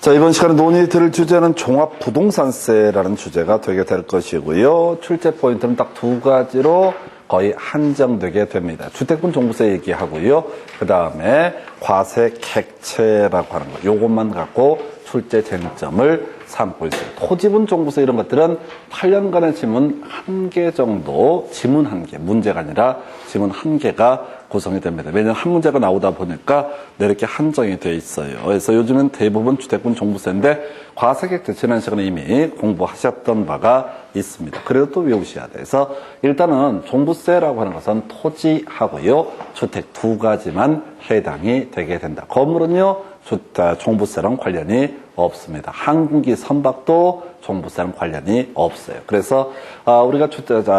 자, 이번 시간에 논의 드릴 주제는 종합부동산세라는 주제가 되게 될 것이고요. 출제 포인트는 딱 두 가지로 거의 한정되게 됩니다. 주택분 종부세 얘기하고요. 그 다음에 과세 객체라고 하는 거. 요것만 갖고 출제 쟁점을 삼고 있어요. 토지분 종부세 이런 것들은 8년간의 지문 1개 정도, 지문 1개, 문제가 아니라 지문 1개가 구성이 됩니다. 매년 한 문제가 나오다 보니까 이렇게 한정이 되어 있어요. 그래서 요즘은 대부분 주택분 종부세인데 과세객들 지난 시간에 이미 공부하셨던 바가 있습니다. 그래도 또 외우셔야 돼요. 그래서 일단은 종부세라고 하는 것은 토지하고요, 주택 두 가지만 해당이 되게 된다. 건물은요, 종부세랑 관련이 없습니다. 항공기 선박도 종부세랑 관련이 없어요. 그래서 우리가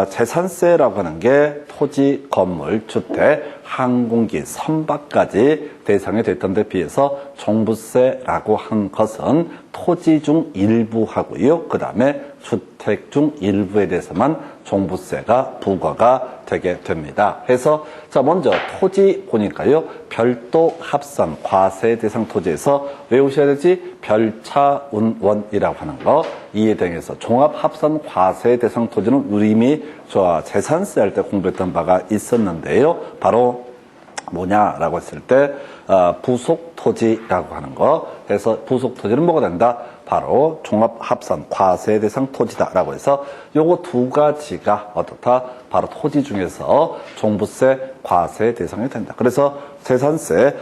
재산세라고 하는 게 토지, 건물, 주택, 항공기, 선박까지 대상이 됐던 데 비해서 종부세라고 한 것은 토지 중 일부 하고요. 그 다음에 주택 중 일부에 대해서만 종부세가 부과가 되게 됩니다. 그래서 자, 먼저 토지 보니까요, 별도 합산 과세 대상 토지에서 외우셔야 되지, 별차운원이라고 하는 거, 이에 대해서 종합 합산 과세 대상 토지는 우리 이미 재산세 할 때 공부했던 바가 있었는데요. 바로 뭐냐라고 했을 때 부속 토지라고 하는 거. 그래서 부속 토지는 뭐가 된다? 바로 종합 합산 과세 대상 토지다라고 해서 요거 두 가지가 어떻다? 바로 토지 중에서 종부세 과세 대상이 된다. 그래서 재산세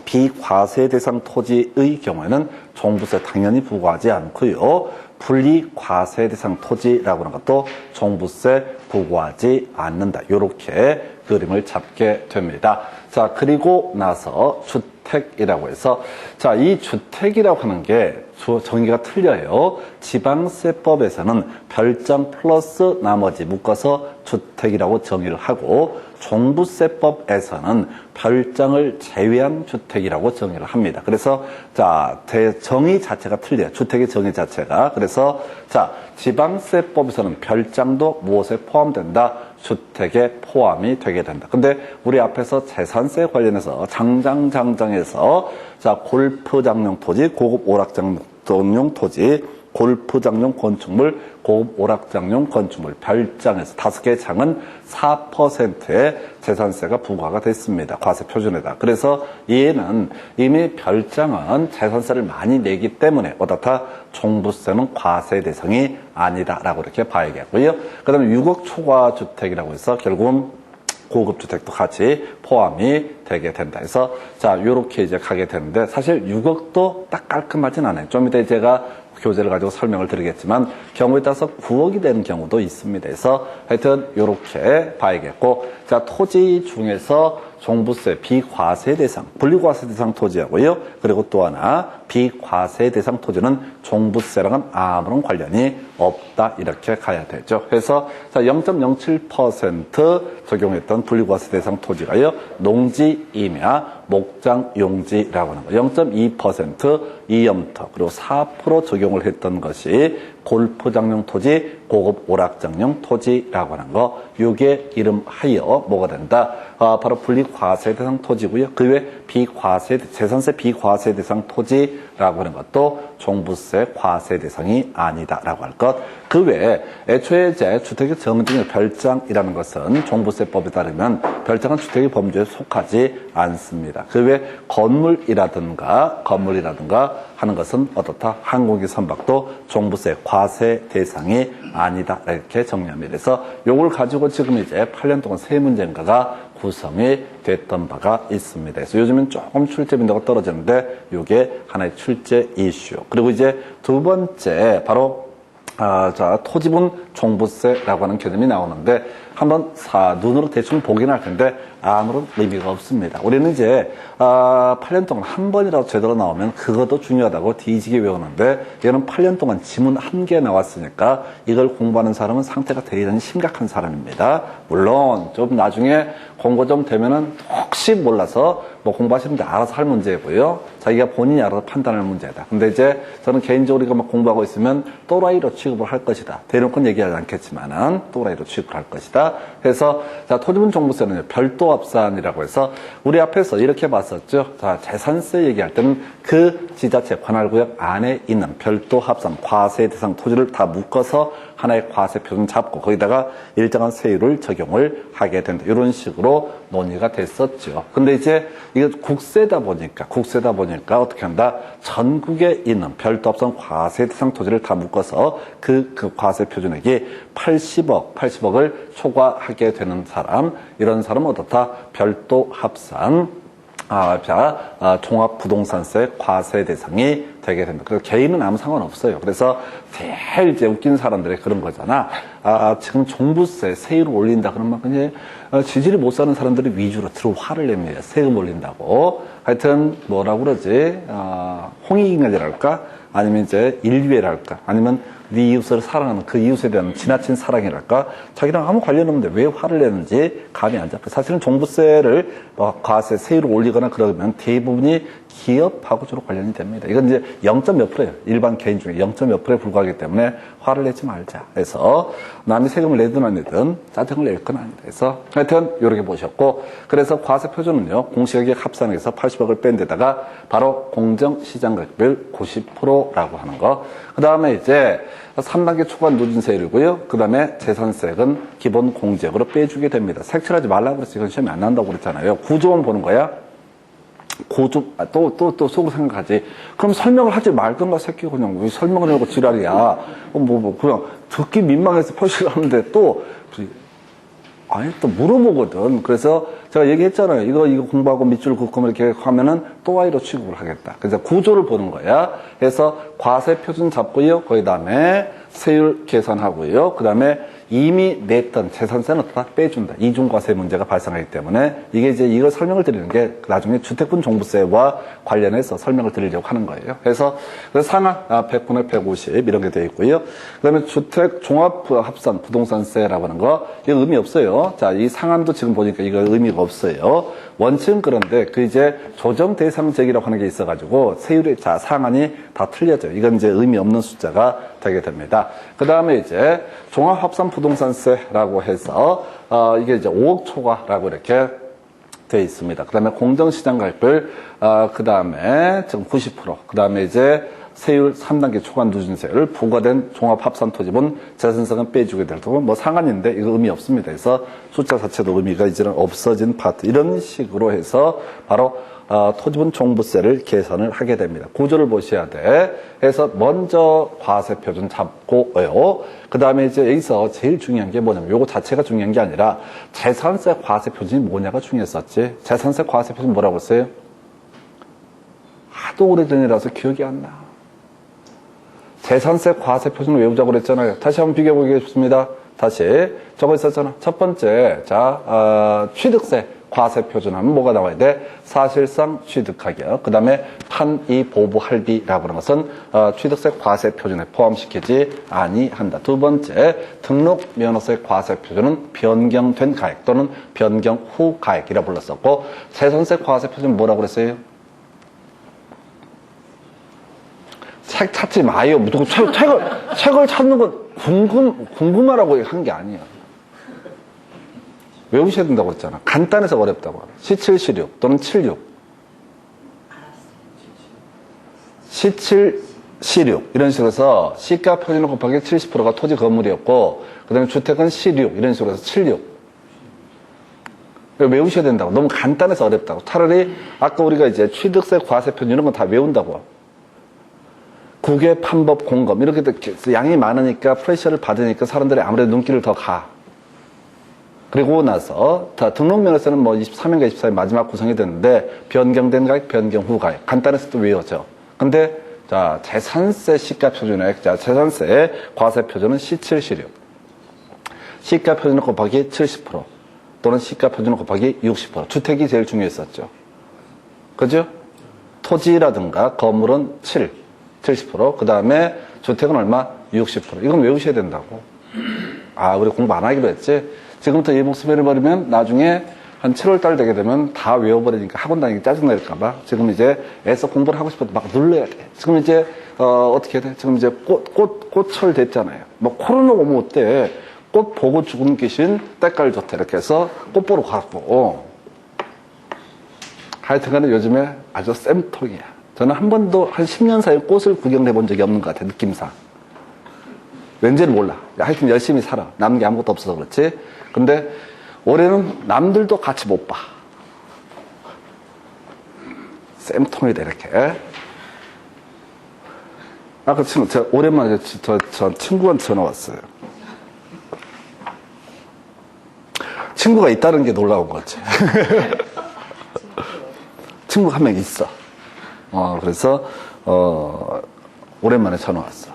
비과세 대상 토지의 경우에는 종부세 당연히 부과하지 않고요. 분리과세 대상 토지라고 하는 것도 종부세 부과하지 않는다. 이렇게 그림을 잡게 됩니다. 자, 그리고 나서 주택이라고 해서, 자, 이 주택이라고 하는 게 정의가 틀려요. 지방세법에서는 별장 플러스 나머지 묶어서 주택이라고 정의를 하고, 종부세법에서는 별장을 제외한 주택이라고 정의를 합니다. 그래서 자, 정의 자체가 틀려요. 주택의 정의 자체가. 그래서 자, 지방세법에서는 별장도 무엇에 포함된다? 주택에 포함이 되게 된다. 근데 우리 앞에서 재산세 관련해서 장장에서 자, 골프장용 토지, 고급 오락장용 토지, 골프장용 건축물, 고급 오락장용 건축물, 별장에서 5개의 장은 4%의 재산세가 부과가 됐습니다. 과세 표준에다. 그래서 얘는 이미 별장은 재산세를 많이 내기 때문에 어떻다? 종부세는 과세 대상이 아니다라고 이렇게 봐야겠고요. 그 다음에 6억 초과 주택이라고 해서 결국은 고급주택도 같이 포함이 되게 된다. 그래서 자, 요렇게 이제 가게 되는데 사실 6억도 딱 깔끔하진 않아요. 좀 이따 제가 교재를 가지고 설명을 드리겠지만 경우에 따라서 9억이 되는 경우도 있습니다. 그래서 하여튼 요렇게 봐야겠고, 자, 토지 중에서 종부세 비과세 대상, 분리과세 대상 토지하고요. 그리고 또 하나 비과세 대상 토지는 종부세랑은 아무런 관련이 없다. 이렇게 가야 되죠. 그래서 자, 0.07% 적용했던 분리과세 대상 토지가요, 농지, 임야, 목장, 용지라고 하는 거. 0.2% 이염터, 그리고 4% 적용을 했던 것이 골프장용 토지, 고급 오락장용 토지라고 하는 거. 요게 이름하여 뭐가 된다? 바로 분리과세 대상 토지고요. 그 외 재산세 비과세 대상 토지라고 하는 것도 종부세 과세 대상이 아니다라고 할 것. 그 외에 애초에 이제 주택의 정의된 별장이라는 것은 종부세법에 따르면 별장은 주택의 범주에 속하지 않습니다. 그 외에 건물이라든가 하는 것은 어떻다? 항공기 선박도 종부세 과세 대상이 아니다. 이렇게 정리합니다. 그래서 요걸 가지고 지금 이제 8년 동안 세 문제인가가 구성이 됐던 바가 있습니다. 그래서 요즘은 조금 출제 빈도가 떨어지는데 요게 하나의 출제 이슈. 그리고 이제 두 번째 바로 자, 토지분 종부세라고 하는 개념이 나오는데 한번 눈으로 대충 보긴 할 텐데 아무런 의미가 없습니다. 우리는 이제 8년 동안 한 번이라도 제대로 나오면 그것도 중요하다고 뒤지게 외우는데 얘는 8년 동안 지문 1개 나왔으니까 이걸 공부하는 사람은 상태가 대단히 심각한 사람입니다. 물론 좀 나중에 공부 좀 되면은 혹시 몰라서 뭐 공부하시는데 알아서 할 문제고요. 자기가 본인이 알아서 판단할 문제다. 근데 이제 저는 개인적으로 이거 막 공부하고 있으면 또라이로 취급을 할 것이다. 대놓고는 얘기하지 않겠지만은 또라이로 취급을 할 것이다. 됩니다. 그래서 자, 토지분 종부세는 별도 합산이라고 해서 우리 앞에서 이렇게 봤었죠. 자, 재산세 얘기할 때는 그 지자체 관할구역 안에 있는 별도 합산 과세 대상 토지를 다 묶어서 하나의 과세 표준 잡고 거기다가 일정한 세율을 적용을 하게 된다. 이런 식으로 논의가 됐었죠. 근데 이제 이거 국세다 보니까 어떻게 한다? 전국에 있는 별도 합산 과세 대상 토지를 다 묶어서 그 과세 표준액이 80억을 초과하게 되는 사람, 이런 사람은 어떻다? 별도 합산 종합부동산세 과세 대상이 되게 됩니다. 그래서 개인은 아무 상관없어요. 그래서 제일 이제 웃긴 사람들이 그런 거잖아. 지금 종부세 세율을 올린다 그러면 그냥 지지를 못 사는 사람들이 위주로 들어 화를 냅니다. 세금 올린다고. 하여튼 뭐라고 그러지? 홍익인간이랄까? 아니면 이제 인류애랄까? 아니면 네 이웃을 사랑하는 그 이웃에 대한 지나친 사랑이랄까? 자기랑 아무 관련 없는데 왜 화를 내는지 감이 안 잡혀. 사실은 종부세를 과세 세율을 올리거나 그러면 대부분이 기업하고 주로 관련이 됩니다. 이건 이제 0. 몇 %예요. 일반 개인 중에 0. 몇 %에 불과하기 때문에 화를 내지 말자. 그래서 남이 세금을 내든 안 내든 짜증을 낼 건 아니다. 그래서 하여튼 이렇게 보셨고, 그래서 과세 표준은요 공시가격 합산해서 80억을 뺀 데다가 바로 공정시장가격별 90%라고 하는 거. 그 다음에 이제 3단계 초과 누진세율이고요. 그 다음에 재산세액은 기본 공제액으로 빼주게 됩니다. 색칠하지 말라고 그랬어요. 이건 시험에 안 난다고 그랬잖아요. 구조만 보는 거야. 또 속으로 생각하지. 그럼 설명을 하지 말던가, 새끼. 그냥 왜 설명을 하고 지랄이야. 그냥 듣기 민망해서 표시를 하는데 또 물어보거든. 그래서 제가 얘기했잖아요. 이거 공부하고 밑줄 긋고 이렇게 하면은 또 Y로 취급을 하겠다. 그래서 구조를 보는 거야. 그래서 과세 표준 잡고요. 그 다음에 세율 계산하고요. 그 다음에 이미 냈던 재산세는 다 빼준다. 이중과세 문제가 발생하기 때문에 이게 이제 이걸 설명을 드리는 게 나중에 주택분 종부세와 관련해서 설명을 드리려고 하는 거예요. 그래서 상한 100분의 150 이런 게 되어 있고요. 그 다음에 주택 종합 합산 부동산세라고 하는 거 이거 의미 없어요. 자, 이 상한도 지금 보니까 이거 의미가 없어요. 원칙은 그런데 그 이제 조정 대상 제기라고 하는 게 있어가지고 세율의 상한이 다 틀려져요. 이건 이제 의미 없는 숫자가 되게 됩니다. 그 다음에 이제 종합합산 부동산세라고 해서 이게 이제 5억 초과라고 이렇게 되어 있습니다. 그 다음에 공정시장가격별 그 다음에 지금 90%, 그 다음에 이제 세율 3단계 초과 누진세율 부과된 종합합산토지분 재산세금 빼주게 될 거고 뭐 상한인데 이거 의미 없습니다. 그래서 숫자 자체도 의미가 이제는 없어진 파트, 이런 식으로 해서 바로 토지분 종부세를 계산을 하게 됩니다. 구조를 보셔야 돼. 그래서 먼저 과세 표준 잡고요. 그 다음에 이제 여기서 제일 중요한 게 뭐냐면 요거 자체가 중요한 게 아니라 재산세 과세 표준이 뭐냐가 중요했었지. 재산세 과세 표준 뭐라고 했어요? 하도 오래전이라서 기억이 안 나. 재산세 과세 표준을 외우자고 그랬잖아요. 다시 한번 비교해 보겠습니다. 다시 저거 있었잖아. 첫 번째, 취득세 과세 표준 하면 뭐가 나와야 돼? 사실상 취득가격. 그 다음에 판이 보부 할비라고 하는 것은 취득세 과세 표준에 포함시키지 아니한다. 두 번째, 등록 면허세 과세 표준은 변경된 가액 또는 변경 후 가액이라 불렀었고, 재산세 과세 표준은 뭐라고 그랬어요? 책 찾지 마요. 무조건 책을 찾는 건 궁금하라고 한 게 아니에요. 외우셔야 된다고 했잖아. 간단해서 어렵다고. C7, C6 또는 76. C7, C6 이런 식으로 해서 시가 표준 곱하기 70%가 토지 건물이었고, 그 다음에 주택은 C6 이런 식으로 해서 76. 외우셔야 된다고. 너무 간단해서 어렵다고. 차라리 아까 우리가 이제 취득세 과세 표준 이런 건 다 외운다고. 국외 판법 공검 이렇게 양이 많으니까 프레셔를 받으니까 사람들이 아무래도 눈길을 더 가. 그리고 나서 등록면허세는 뭐 23인가 24일 마지막 구성이 됐는데 변경된 가액, 변경 후 가액 간단해서 또 외워져. 근데 재산세 시가 표준액, 재산세 과세 표준은 C7, C6. 시가 표준을 곱하기 70% 또는 시가 표준을 곱하기 60%. 주택이 제일 중요했었죠. 그죠? 토지라든가 건물은 70%, 그 다음에 주택은 얼마? 60%. 이건 외우셔야 된다고. 우리 공부 안 하기로 했지? 지금부터 이 복습을 해버리면 나중에 한 7월달 되게 되면 다 외워버리니까 학원 다니기 짜증날까봐 지금 이제 애써 공부를 하고 싶어도 막 눌러야 돼. 지금 이제, 어떻게 해야 돼? 지금 이제 꽃철 됐잖아요. 뭐 코로나 오면 어때? 꽃 보고 죽은 귀신 때깔 좋다 이렇게 해서 꽃 보러 가고 하여튼간에 요즘에 아주 쌤통이야. 저는 한 번도 한 10년 사이에 꽃을 구경해 본 적이 없는 것 같아, 느낌상. 왠지는 몰라. 하여튼 열심히 살아. 남는 게 아무것도 없어서 그렇지. 근데 올해는 남들도 같이 못 봐. 쌤통이다 이렇게. 아까 친구, 제가 오랜만에 저 친구한테 전화 왔어요. 친구가 있다는 게 놀라운 거지. 친구가 한 명 있어. 그래서, 오랜만에 전화 왔어.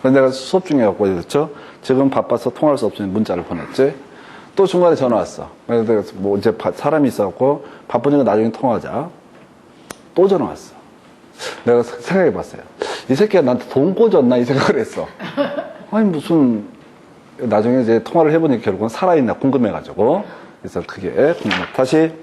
그래서 내가 수업 중에 갖고 그랬죠. 지금 바빠서 통화할 수 없으니 문자를 보냈지. 또 중간에 전화 왔어. 그래서 내가 뭐 이제 사람이 있어갖고 바쁘니까 나중에 통화하자. 또 전화 왔어. 내가 생각해 봤어요. 이 새끼가 나한테 돈 꽂았나? 이 생각을 했어. 아니, 무슨, 나중에 이제 통화를 해보니까 결국은 살아있나 궁금해가지고. 그래서 그게 궁금해. 다시.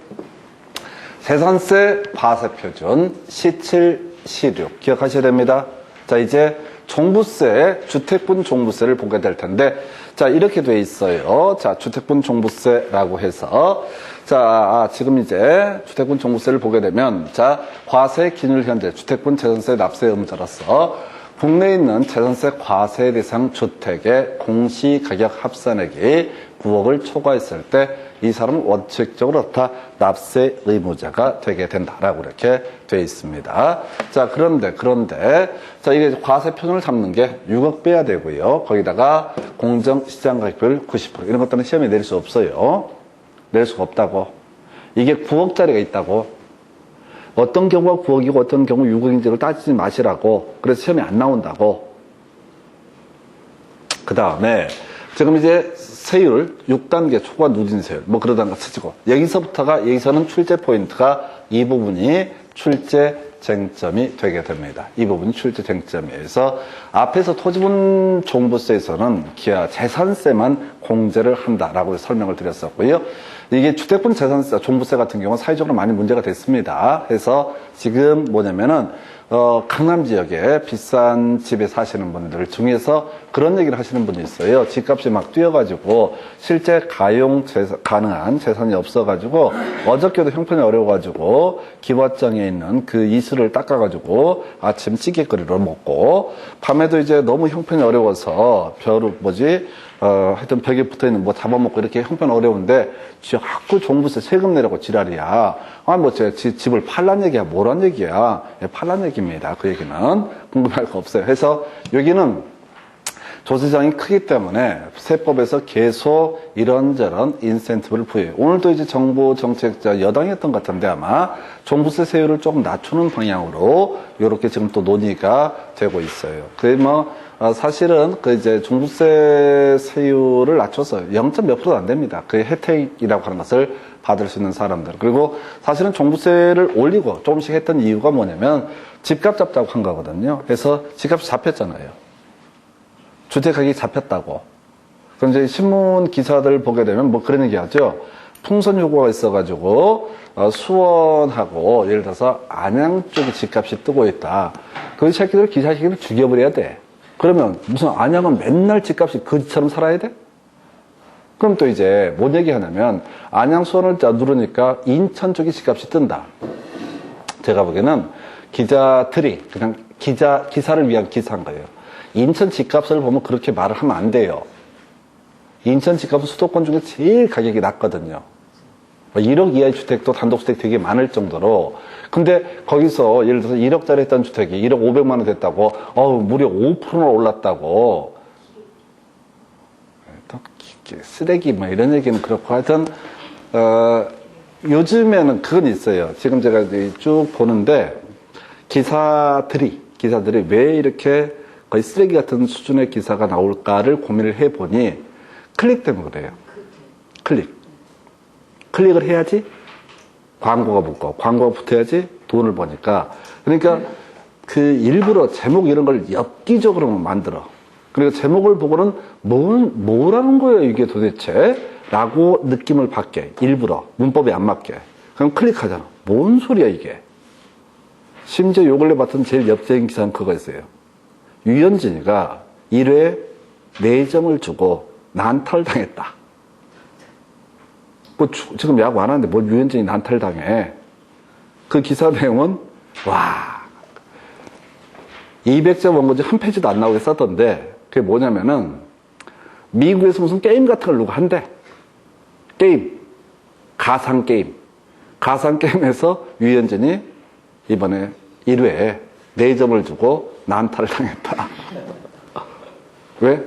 세산세 과세표준 시칠 시륙 기억하셔야 됩니다. 자, 이제 종부세, 주택분 종부세를 보게 될 텐데, 자, 이렇게 돼 있어요. 자, 주택분 종부세라고 해서, 자, 지금 이제 주택분 종부세를 보게 되면, 자, 과세 기준일 현재 주택분 재산세 납세 의무자로서 국내에 있는 재산세 과세 대상 주택의 공시가격 합산액이 9억을 초과했을 때 이 사람은 원칙적으로 다 납세 의무자가 되게 된다라고 이렇게 되어 있습니다. 자, 그런데 자, 이게 과세 표준을 잡는 게 6억 빼야 되고요. 거기다가 공정시장가격별 90% 이런 것들은 시험에 낼 수 없어요. 낼 수가 없다고. 이게 9억짜리가 있다고. 어떤 경우가 9억이고 어떤 경우 6억인지를 따지지 마시라고. 그래서 시험에 안 나온다고. 그 다음에 지금 이제 세율 6단계 초과 누진 세율 뭐 그러다가 쓰지고 여기서는 출제 포인트가 이 부분이 출제 쟁점이 되게 됩니다. 이 부분이 출제 쟁점이어서 앞에서 토지분 종부세에서는 기아 재산세만 공제를 한다라고 설명을 드렸었고요. 이게 주택분 재산세, 종부세 같은 경우는 사회적으로 많이 문제가 됐습니다. 그래서 지금 뭐냐면은 강남 지역에 비싼 집에 사시는 분들 중에서 그런 얘기를 하시는 분이 있어요. 집값이 막 뛰어가지고 실제 가능한 재산이 없어가지고 어저께도 형편이 어려워가지고 기와장에 있는 그 이슬을 닦아가지고 아침 찌개거리로 먹고 밤에도 이제 너무 형편이 어려워서 하여튼 벽에 붙어있는 뭐 잡아먹고 이렇게 형편 어려운데 자꾸 종부세 세금 내라고 지랄이야. 집을 팔란 얘기야 뭐란 얘기야. 팔란 얘기입니다. 그 얘기는 궁금할 거 없어요. 그래서 여기는 조세장이 크기 때문에 세법에서 계속 이런저런 인센티브를 부여해요. 오늘도 이제 정부 정책자 여당이었던 것 같은데 아마 종부세 세율을 조금 낮추는 방향으로 이렇게 지금 또 논의가 되고 있어요. 사실은 이제 종부세 세율을 낮춰서 0.몇 %도 안 됩니다. 그 혜택이라고 하는 것을 받을 수 있는 사람들. 그리고 사실은 종부세를 올리고 조금씩 했던 이유가 뭐냐면 집값 잡자고 한 거거든요. 그래서 집값이 잡혔잖아요. 주택가격이 잡혔다고. 그럼 이제 신문 기사들 보게 되면 뭐 그런 얘기 하죠. 풍선 요구가 있어가지고 수원하고 예를 들어서 안양 쪽에 집값이 뜨고 있다. 그 새끼들 기사식을 죽여버려야 돼. 그러면 무슨 안양은 맨날 집값이 거지처럼 살아야 돼? 그럼 또 이제 뭔 얘기 하냐면 안양 수원을 누르니까 인천 쪽에 집값이 뜬다. 제가 보기에는 기자들이 그냥 기사를 위한 기사인 거예요. 인천 집값을 보면 그렇게 말을 하면 안 돼요. 인천 집값은 수도권 중에 제일 가격이 낮거든요. 1억 이하의 주택도 단독주택 되게 많을 정도로. 근데 거기서 예를 들어서 1억짜리 했던 주택이 1억 5백만 원 됐다고, 무려 5%나 올랐다고. 또 쓰레기 뭐 이런 얘기는 그렇고 하여튼, 요즘에는 그건 있어요. 지금 제가 쭉 보는데, 기사들이 왜 이렇게 거의 쓰레기 같은 수준의 기사가 나올까를 고민을 해보니, 클릭 때문에 그래요. 클릭을 해야지 광고가 붙고 광고가 붙어야지 돈을 버니까. 그러니까 그 일부러 제목 이런 걸 엽기적으로 만들어. 그러니까 제목을 보고는 뭐라는 거예요 이게 도대체 라고 느낌을 받게, 일부러 문법에 안 맞게. 그럼 클릭하잖아. 뭔 소리야 이게. 심지어 요 근래 봤던 제일 엽적인 기사는 그거였어요. 유현진이가 1회에 4점을 주고 난탈당했다. 뭐 지금 야구 안 하는데 뭐 유현진이 난탈당해. 그 기사 내용은 와 200자 원고지 한 페이지도 안 나오게 썼던데 그게 뭐냐면은 미국에서 무슨 게임 같은 걸 누가 한대. 게임. 가상게임에서 유현진이 이번에 1회에 4점을 주고 난타를 당했다. 왜?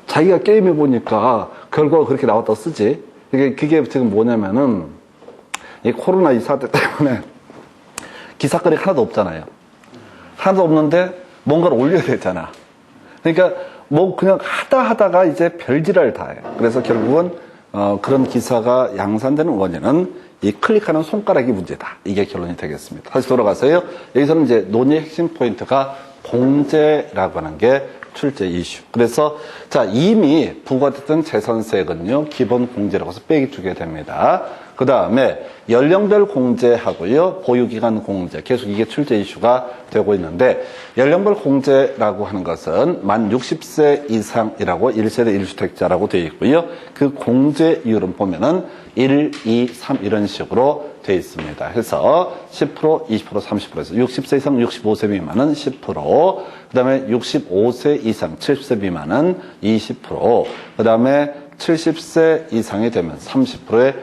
자기가 게임해보니까 결과가 그렇게 나왔다고 쓰지. 그게 지금 뭐냐면은 이 코로나 이 사태 때문에 기사거리가 하나도 없잖아요. 하나도 없는데 뭔가를 올려야 되잖아. 그러니까 뭐 그냥 하다가 이제 별지랄 다 해. 그래서 결국은 그런 기사가 양산되는 원인은 이 클릭하는 손가락이 문제다. 이게 결론이 되겠습니다. 다시 돌아가서요. 여기서는 이제 논의의 핵심 포인트가 공제라고 하는 게 출제 이슈. 그래서 자 이미 부과됐던 재산세액은요 기본 공제라고 해서 빼기 주게 됩니다. 그 다음에 연령별 공제하고요 보유기간 공제 계속 이게 출제 이슈가 되고 있는데 연령별 공제라고 하는 것은 만 60세 이상이라고 1세대 1주택자라고 되어 있고요. 그 공제율은 보면은 1, 2, 3 이런 식으로 되어 있습니다. 해서 10%, 20%, 30%에서 60세 이상 65세 미만은 10%, 그 다음에 65세 이상 70세 미만은 20%, 그 다음에 70세 이상이 되면 30%의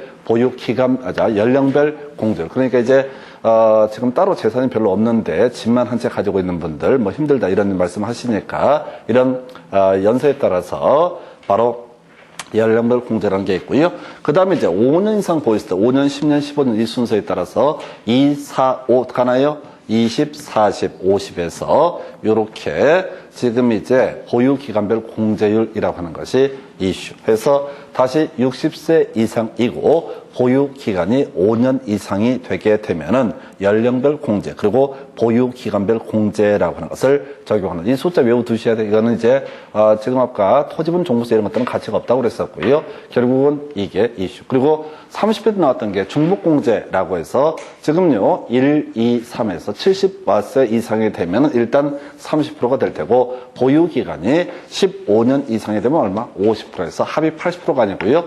연령별 공제율. 그러니까 이제 지금 따로 재산이 별로 없는데 집만 한 채 가지고 있는 분들 뭐 힘들다 이런 말씀 하시니까 이런 연세에 따라서 바로 연령별 공제라는 게 있고요. 그 다음에 이제 5년 이상 보였을 때 5년, 10년, 15년 이 순서에 따라서 2, 4, 5 가나요? 20, 40, 50에서 요렇게 지금 이제 보유기간별 공제율이라고 하는 것이 이슈. 해서 다시 60세 이상이고 보유기간이 5년 이상이 되게 되면은 연령별 공제 그리고 보유기간별 공제라고 하는 것을 적용하는 이 숫자 외워두셔야 돼. 이거는 이제 지금 아까 토지분 종부세 이런 것들은 가치가 없다고 그랬었고요. 결국은 이게 이슈. 그리고 30회 때 나왔던 게 중복공제라고 해서 지금요 1, 2, 3에서 70세 이상이 되면 일단 30%가 될 테고 보유기간이 15년 이상이 되면 얼마? 50%에서 합의 80%가 아니고요.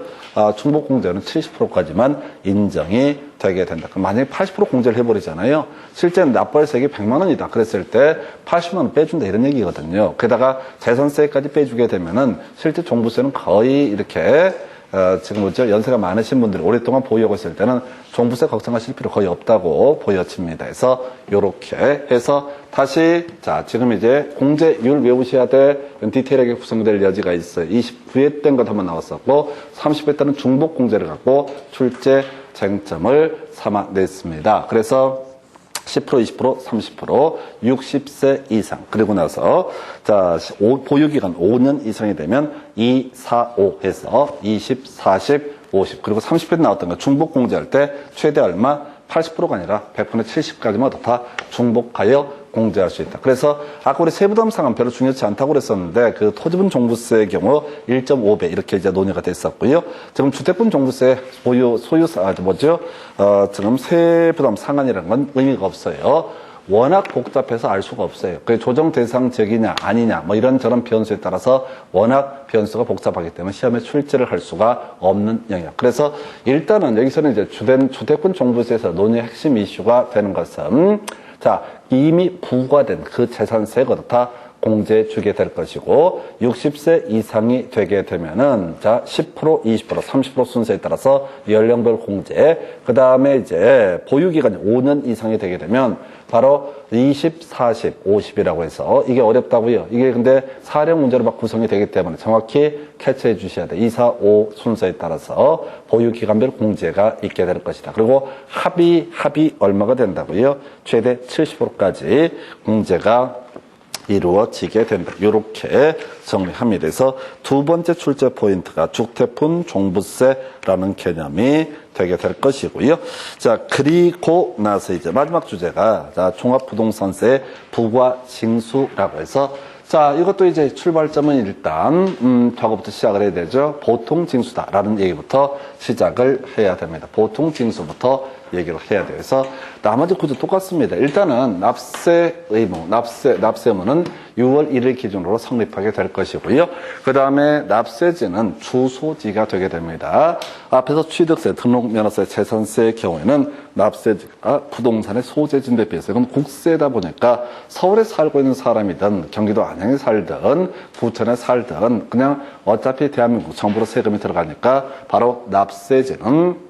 중복공제는 70%까지만 인정이 되게 된다. 그럼 만약에 80% 공제를 해버리잖아요. 실제는 납부할세액이 100만 원이다. 그랬을 때 80만 원 빼준다 이런 얘기거든요. 게다가 재산세까지 빼주게 되면은 실제 종부세는 거의 이렇게 지금 뭐죠? 연세가 많으신 분들이 오랫동안 보유하고 있을 때는 종부세 걱정하실 필요 거의 없다고 보여집니다. 그래서 요렇게 해서 다시 자 지금 이제 공제율 외우셔야 돼. 디테일하게 구성될 여지가 있어요. 29회 땐 것 한번 나왔었고 30회 때는 중복공제를 갖고 출제 쟁점을 삼아냈습니다. 그래서 10%, 20%, 30%, 60세 이상. 그리고 나서, 자, 보유기간 5년 이상이 되면 2, 4, 5 해서 20, 40, 50. 그리고 30회 나왔던 거 중복공제할 때 최대 얼마? 80%가 아니라 100%의 70까지만 다 중복하여 공제할 수 있다. 그래서 아까 우리 세부담상은 별로 중요치 않다고 그랬었는데 그 토지분 종부세의 경우 1.5배 이렇게 이제 논의가 됐었고요. 지금 주택분 종부세 지금 세부담 상한이라는 건 의미가 없어요. 워낙 복잡해서 알 수가 없어요. 그게 조정 대상적이냐 아니냐 뭐 이런저런 변수에 따라서 워낙 변수가 복잡하기 때문에 시험에 출제를 할 수가 없는 영역. 그래서 일단은 여기서는 이제 주택분 종부세에서 논의의 핵심 이슈가 되는 것은 자 이미 부과된 그 재산세가 다 공제해 주게 될 것이고 60세 이상이 되게 되면은 자 10%, 20%, 30% 순서에 따라서 연령별 공제 그 다음에 이제 보유기간이 5년 이상이 되게 되면 바로 20, 40, 50이라고 해서 이게 어렵다고요. 이게 근데 사례 문제로 막 구성이 되기 때문에 정확히 캐치해 주셔야 돼. 2, 4, 5 순서에 따라서 보유기간별 공제가 있게 될 것이다. 그리고 합의 얼마가 된다고요? 최대 70%까지 공제가 이루어지게 된다. 이렇게 정리합니다. 그래서 두 번째 출제 포인트가 주택분 종부세라는 개념이 되게 될 것이고요. 자, 그리고 나서 이제 마지막 주제가 자, 종합부동산세 부과 징수라고 해서 자, 이것도 이제 출발점은 일단 저거부터 시작을 해야 되죠. 보통 징수다라는 얘기부터 시작을 해야 됩니다. 보통 징수부터 얘기를 해야 돼요. 그래서 나머지 구조 똑같습니다. 일단은 납세 의무, 납세 의무는 6월 1일 기준으로 성립하게 될 것이고요. 그 다음에 납세지는 주소지가 되게 됩니다. 앞에서 취득세, 등록면허세, 재산세의 경우에는 납세지가 부동산의 소재지인데 비해서 이건 국세다 보니까 서울에 살고 있는 사람이든 경기도 안양에 살든 부천에 살든 그냥 어차피 대한민국 정부로 세금이 들어가니까 바로 납세지는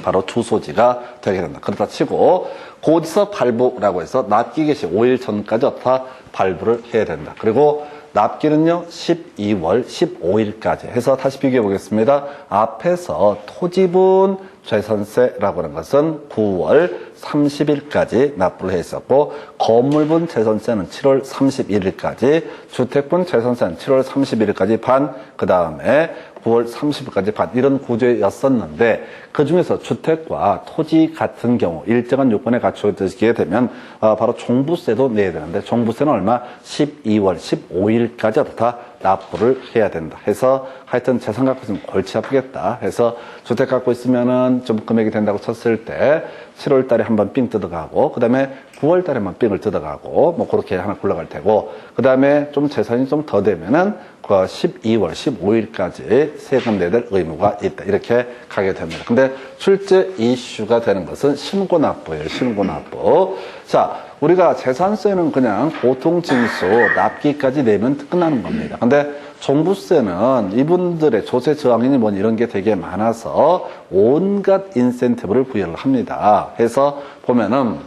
바로 주소지가 되게 된다. 그렇다 치고 곧서 발부라고 해서 납기 개시 5일 전까지 다 발부를 해야 된다. 그리고 납기는요 12월 15일까지 해서 다시 비교해 보겠습니다. 앞에서 토지분 재산세라고 하는 것은 9월 30일까지 납부를 했었고 건물분 재산세는 7월 31일까지 주택분 재산세는 7월 31일까지 반 그 다음에 9월 30일까지 반 이런 구조였었는데 그중에서 주택과 토지 같은 경우 일정한 요건에 갖춰지게 되면 바로 종부세도 내야 되는데 종부세는 얼마? 12월 15일까지 다 납부를 해야 된다 해서 하여튼 재산 갖고 있으면 골치 아프겠다 해서 주택 갖고 있으면은 좀 금액이 된다고 쳤을 때 7월 달에 한번 삥 뜯어가고 그 다음에 9월 달에만 삥을 뜯어가고 뭐 그렇게 하나 굴러갈 테고 그 다음에 좀 재산이 좀 더 되면은 그 12월 15일까지 세금 내야 될 의무가 있다 이렇게 가게 됩니다. 근데 실제 이슈가 되는 것은 신고납부예요. 신고납부. 자, 우리가 재산세는 그냥 보통징수 납기까지 내면 끝나는 겁니다. 근데 종부세는 이분들의 조세 저항이니 뭐 이런 게 되게 많아서 온갖 인센티브를 부여를 합니다. 해서 보면은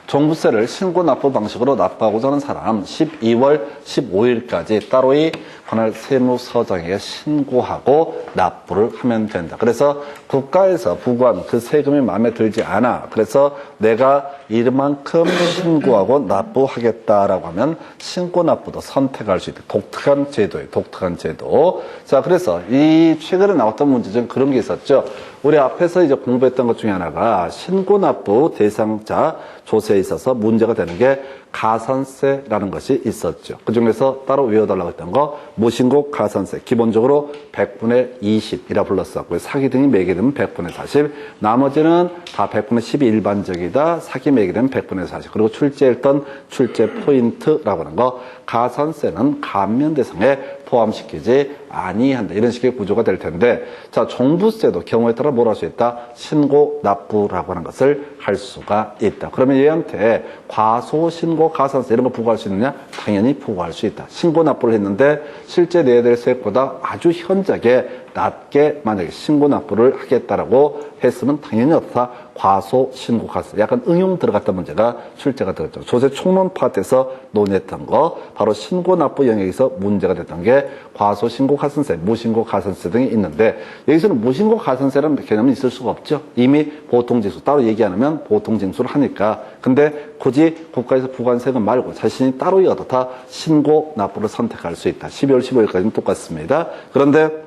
종부세를 신고납부 방식으로 납부하고자 하는 사람 12월 15일까지 따로이 관할 세무서장에 신고하고 납부를 하면 된다. 그래서 국가에서 부과한 그 세금이 마음에 들지 않아. 그래서 내가 이만큼 신고하고 납부하겠다라고 하면 신고납부도 선택할 수 있다. 독특한 제도예요. 독특한 제도. 자, 그래서 이 최근에 나왔던 문제 중 그런 게 있었죠. 우리 앞에서 이제 공부했던 것 중에 하나가 신고납부 대상자 조세에 있어서 문제가 되는 게 가산세라는 것이 있었죠. 그 중에서 따로 외워달라고 했던 거 무신고 가산세 기본적으로 100분의 20이라 불렀었고요. 사기 등이 매게 되면 100분의 40 나머지는 다 100분의 10이 일반적이다. 사기 매게 되면 100분의 40 그리고 출제했던 출제 포인트라고 하는 거 가산세는 감면 대상에 포함시키지 아니한다. 이런 식의 구조가 될 텐데 자 종부세도 경우에 따라 뭘 할 수 있다? 신고 납부라고 하는 것을 할 수가 있다. 그러면 얘한테 과소 신고 가산세 이런 거 부과할 수 있느냐? 당연히 부과할 수 있다. 신고 납부를 했는데 실제 내야 될 세액보다 아주 현저하게 낮게 만약에 신고 납부를 하겠다라고 했으면 당연히 어떻다? 과소 신고 가산세. 약간 응용 들어갔던 문제가 출제가 되었죠. 조세 총론 파트에서 논의했던 거 바로 신고 납부 영역에서 문제가 됐던 게 과소 신고 가산세, 무신고 가산세 등이 있는데 여기서는 무신고 가산세라는 개념이 있을 수가 없죠. 이미 보통징수 따로 얘기 안 하면 보통징수를 하니까. 근데 굳이 국가에서 부과한 세금 말고 자신이 따로 어떻다? 신고 납부를 선택할 수 있다. 12월 15일까지는 똑같습니다. 그런데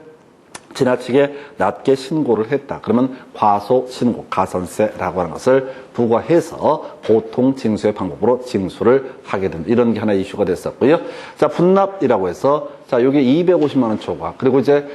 지나치게 낮게 신고를 했다. 그러면 과소 신고 가산세라고 하는 것을 부과해서 보통 징수의 방법으로 징수를 하게 된다. 이런 게 하나 이슈가 됐었고요. 자, 분납이라고 해서 자, 요게 250만 원 초과. 그리고 이제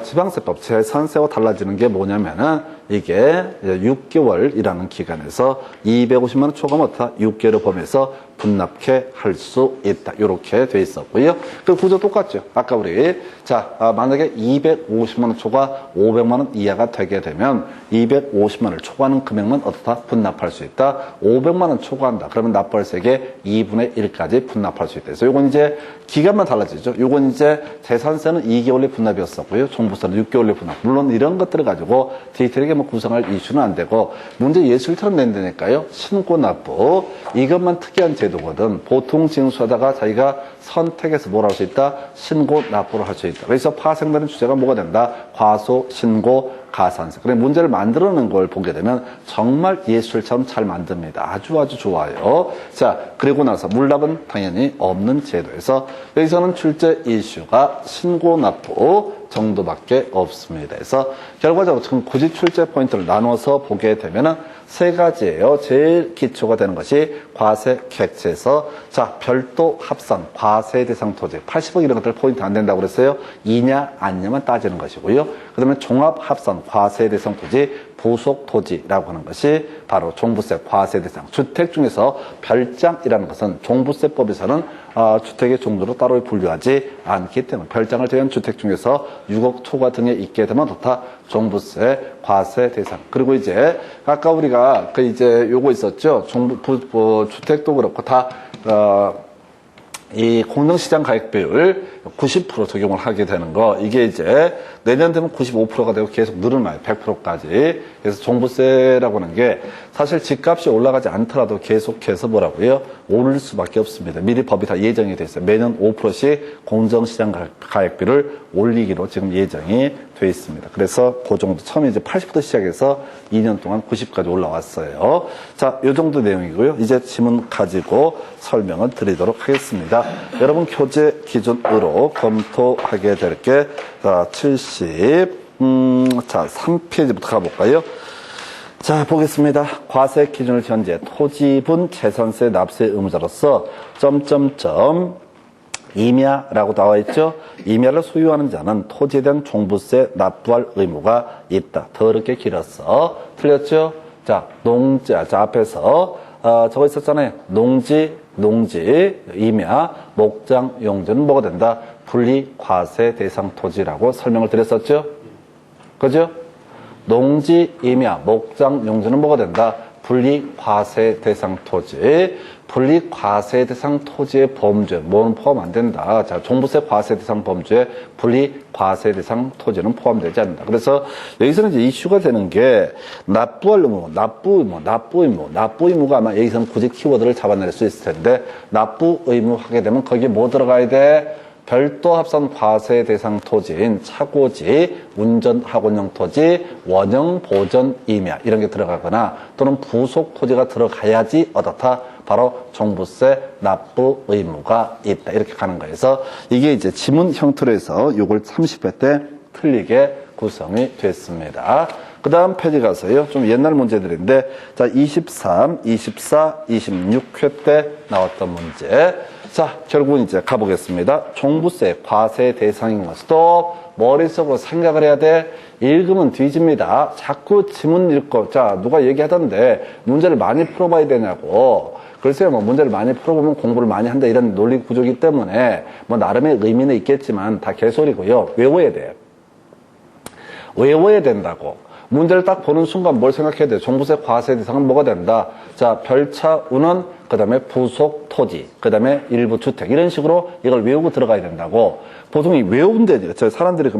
지방세법 재산세와 달라지는 게 뭐냐면은 이게 6개월이라는 기간에서 250만 원 초과면 어떻다? 6개월을 범해서 분납케 할 수 있다. 이렇게 돼 있었고요. 그 구조 똑같죠. 아까 우리 자, 만약에 250만 원 초과 500만 원 이하가 되게 되면 250만 원을 초과하는 금액만 어떻다? 분납할 수 있다. 500만 원 초과한다. 그러면 납부세액의 2분의 1까지 분납할 수 있다. 그래서 요건 이제 기간만 달라지죠. 요건 이제 재산세는 2개월의 분납이었었고요. 종부세는 6개월의 분납. 물론 이런 것들을 가지고 디테일하게 뭐 구성할 이슈는 안 되고 문제 예술처럼 낸다니까요. 신고납부. 이것만 특이한 제도거든. 보통 징수하다가 자기가 선택해서 뭘 할 수 있다? 신고납부를 할 수 있다. 그래서 파생되는 주제가 뭐가 된다? 과소, 신고, 가산세. 그래 문제를 만들어낸 걸 보게 되면 정말 예술처럼 잘 만듭니다. 아주 좋아요. 자, 그리고 나서 물납은 당연히 없는 제도에서 여기서는 출제 이슈가 신고납부 정도밖에 없습니다. 그래서 결과적으로 지금 굳이 출제 포인트를 나눠서 보게 되면은 세 가지예요. 제일 기초가 되는 것이 과세 객체에서 자 별도 합산 과세 대상 토지 80억 이런 것들 포인트 안 된다고 그랬어요. 이냐 아니냐만 따지는 것이고요. 그다음에 종합 합산 과세 대상 토지 부속 토지라고 하는 것이 바로 종부세 과세 대상. 주택 중에서 별장이라는 것은 종부세법에서는 주택의 종류로 따로 분류하지 않기 때문에 별장을 제외한 주택 중에서 6억 초과 등에 있게 되면 다 종부세 과세 대상. 그리고 이제 아까 우리가 이제 요거 있었죠. 주택도 그렇고 이 공정시장 가액 비율 90% 적용을 하게 되는 거, 이게 이제 내년 되면 95%가 되고 계속 늘어나요. 100%까지. 그래서 종부세라고 하는 게 사실 집값이 올라가지 않더라도 계속해서 뭐라고요? 오를 수밖에 없습니다. 미리 법이 다 예정이 돼 있어요. 매년 5%씩 공정시장 가액비를 올리기로 지금 예정이 돼 있습니다. 그래서 그 정도, 처음에 이제 80부터 시작해서 2년 동안 90까지 올라왔어요. 자, 요 정도 내용이고요. 이제 지문 가지고 설명을 드리도록 하겠습니다. 여러분 교재 기준으로 검토하게 될 게, 자, 3페이지부터 가볼까요? 자, 보겠습니다. 과세 기준을 현재 토지분 재산세 납세 의무자로서 임야라고 나와 있죠. 임야를 소유하는 자는 토지에 대한 종부세 납부할 의무가 있다. 더럽게 길었어. 틀렸죠? 자, 앞에서 저거 있었잖아요. 농지, 임야, 목장, 용지는 뭐가 된다? 분리 과세 대상 토지라고 설명을 드렸었죠. 그죠? 농지, 임야, 목장, 용지는 뭐가 된다? 분리 과세 대상 토지. 분리 과세 대상 토지의 범죄, 뭐는 포함 안 된다. 자, 종부세 과세 대상 범죄에 분리 과세 대상 토지는 포함되지 않는다. 그래서 여기서는 이제 이슈가 되는 게 납부할 의무, 납부 의무가 아마 여기서는 굳이 키워드를 잡아낼 수 있을 텐데, 납부 의무 하게 되면 거기에 뭐 들어가야 돼? 별도 합산 과세 대상 토지인 차고지, 운전학원용 토지, 원형 보전 임야 이런 게 들어가거나 또는 부속 토지가 들어가야지 어떻다? 바로 종부세 납부 의무가 있다. 이렇게 가는 거예요. 그래서 이게 이제 지문 형태로 해서 요걸 30회 때 틀리게 구성이 됐습니다. 그 다음 페이지 가서요. 좀 옛날 문제들인데, 자, 23, 24, 26회 때 나왔던 문제. 자, 결국은 이제 가보겠습니다. 종부세 과세 대상인 것도 머릿속으로 생각을 해야 돼. 읽으면 뒤집니다. 자꾸 지문 읽고, 자, 누가 얘기하던데 문제를 많이 풀어봐야 되냐고. 글쎄요, 뭐 문제를 많이 풀어보면 공부를 많이 한다 이런 논리 구조이기 때문에 뭐 나름의 의미는 있겠지만 다 개소리고요. 외워야 돼요. 외워야 된다고. 문제를 딱 보는 순간 뭘 생각해야 돼? 종부세 과세 대상은 뭐가 된다? 자, 별차, 운원, 그 다음에 부속 토지, 그 다음에 일부 주택. 이런 식으로 이걸 외우고 들어가야 된다고. 보통 이 외운데, 사람들이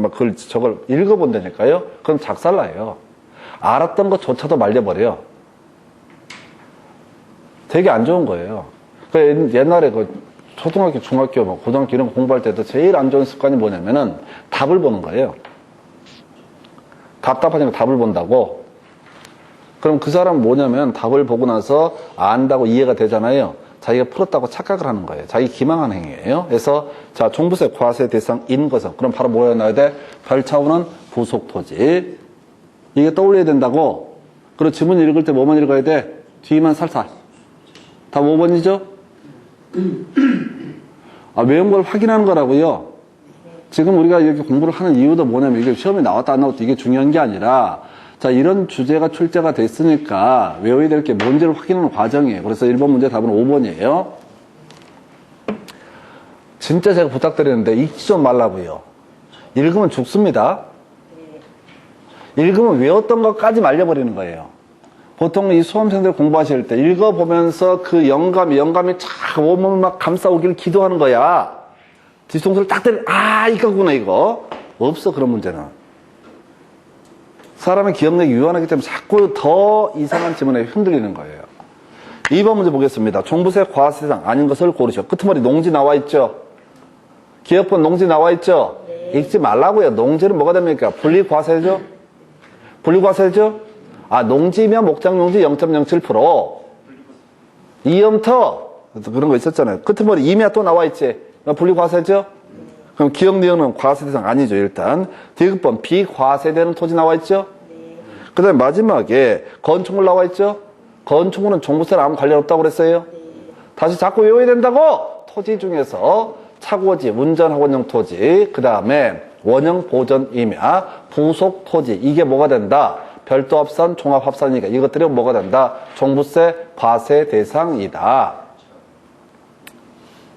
저걸 읽어본다니까요? 그럼 작살나요. 알았던 것조차도 말려버려. 되게 안 좋은 거예요. 옛날에 초등학교, 중학교, 고등학교 이런 거 공부할 때도 제일 안 좋은 습관이 뭐냐면은 답을 보는 거예요. 답답하니까 답을 본다고. 그럼 그 사람은 뭐냐면 답을 보고 나서 안다고 이해가 되잖아요. 자기가 풀었다고 착각을 하는 거예요. 자기 기망하는 행위예요. 그래서 자, 종부세 과세 대상인 것은 그럼 바로 뭐에 넣어야 돼? 별차후는 부속 토지. 이게 떠올려야 된다고. 그리고 지문 읽을 때 뭐만 읽어야 돼? 뒤만 살살. 다 5번이죠? 외운 걸 확인하는 거라고요. 지금 우리가 이렇게 공부를 하는 이유도 뭐냐면 이게 시험에 나왔다 안 나왔다 이게 중요한 게 아니라, 자, 이런 주제가 출제가 됐으니까 외워야 될 게 뭔지를 확인하는 과정이에요. 그래서 1번 문제 답은 5번이에요. 진짜 제가 부탁드리는데 읽지 좀 말라고요. 읽으면 죽습니다. 읽으면 외웠던 것까지 말려버리는 거예요. 보통 이 수험생들 공부하실 때 읽어보면서 그 영감이 쫙 온몸을 막 감싸오기를 기도하는 거야. 뒤통수를 딱 때려, 이거구나, 이거. 없어, 그런 문제는. 사람의 기억력이 유한하기 때문에 자꾸 더 이상한 지문에 흔들리는 거예요. 2번 문제 보겠습니다. 종부세 과세대상 아닌 것을 고르시오. 끄트머리 농지 나와 있죠? 기업본 농지 나와 있죠? 네. 읽지 말라고요. 농지는 뭐가 됩니까? 분리과세죠? 분리과세죠? 농지면 목장용지 0.07%. 이염터. 그런 거 있었잖아요. 끄트머리 임야 또 나와 있지? 분리과세죠? 그럼 기억내역은 과세 대상 아니죠, 일단. 디귿번 비과세되는 토지 나와 있죠? 네. 그 다음에 마지막에 건축물 나와 있죠? 건축물은 종부세랑 아무 관련 없다고 그랬어요? 네. 다시 자꾸 외워야 된다고! 토지 중에서 차고지, 운전학원용 토지, 그 다음에 원형 보전 임야, 부속 토지, 이게 뭐가 된다? 별도 합산, 종합 합산이니까 이것들이 뭐가 된다? 종부세 과세 대상이다.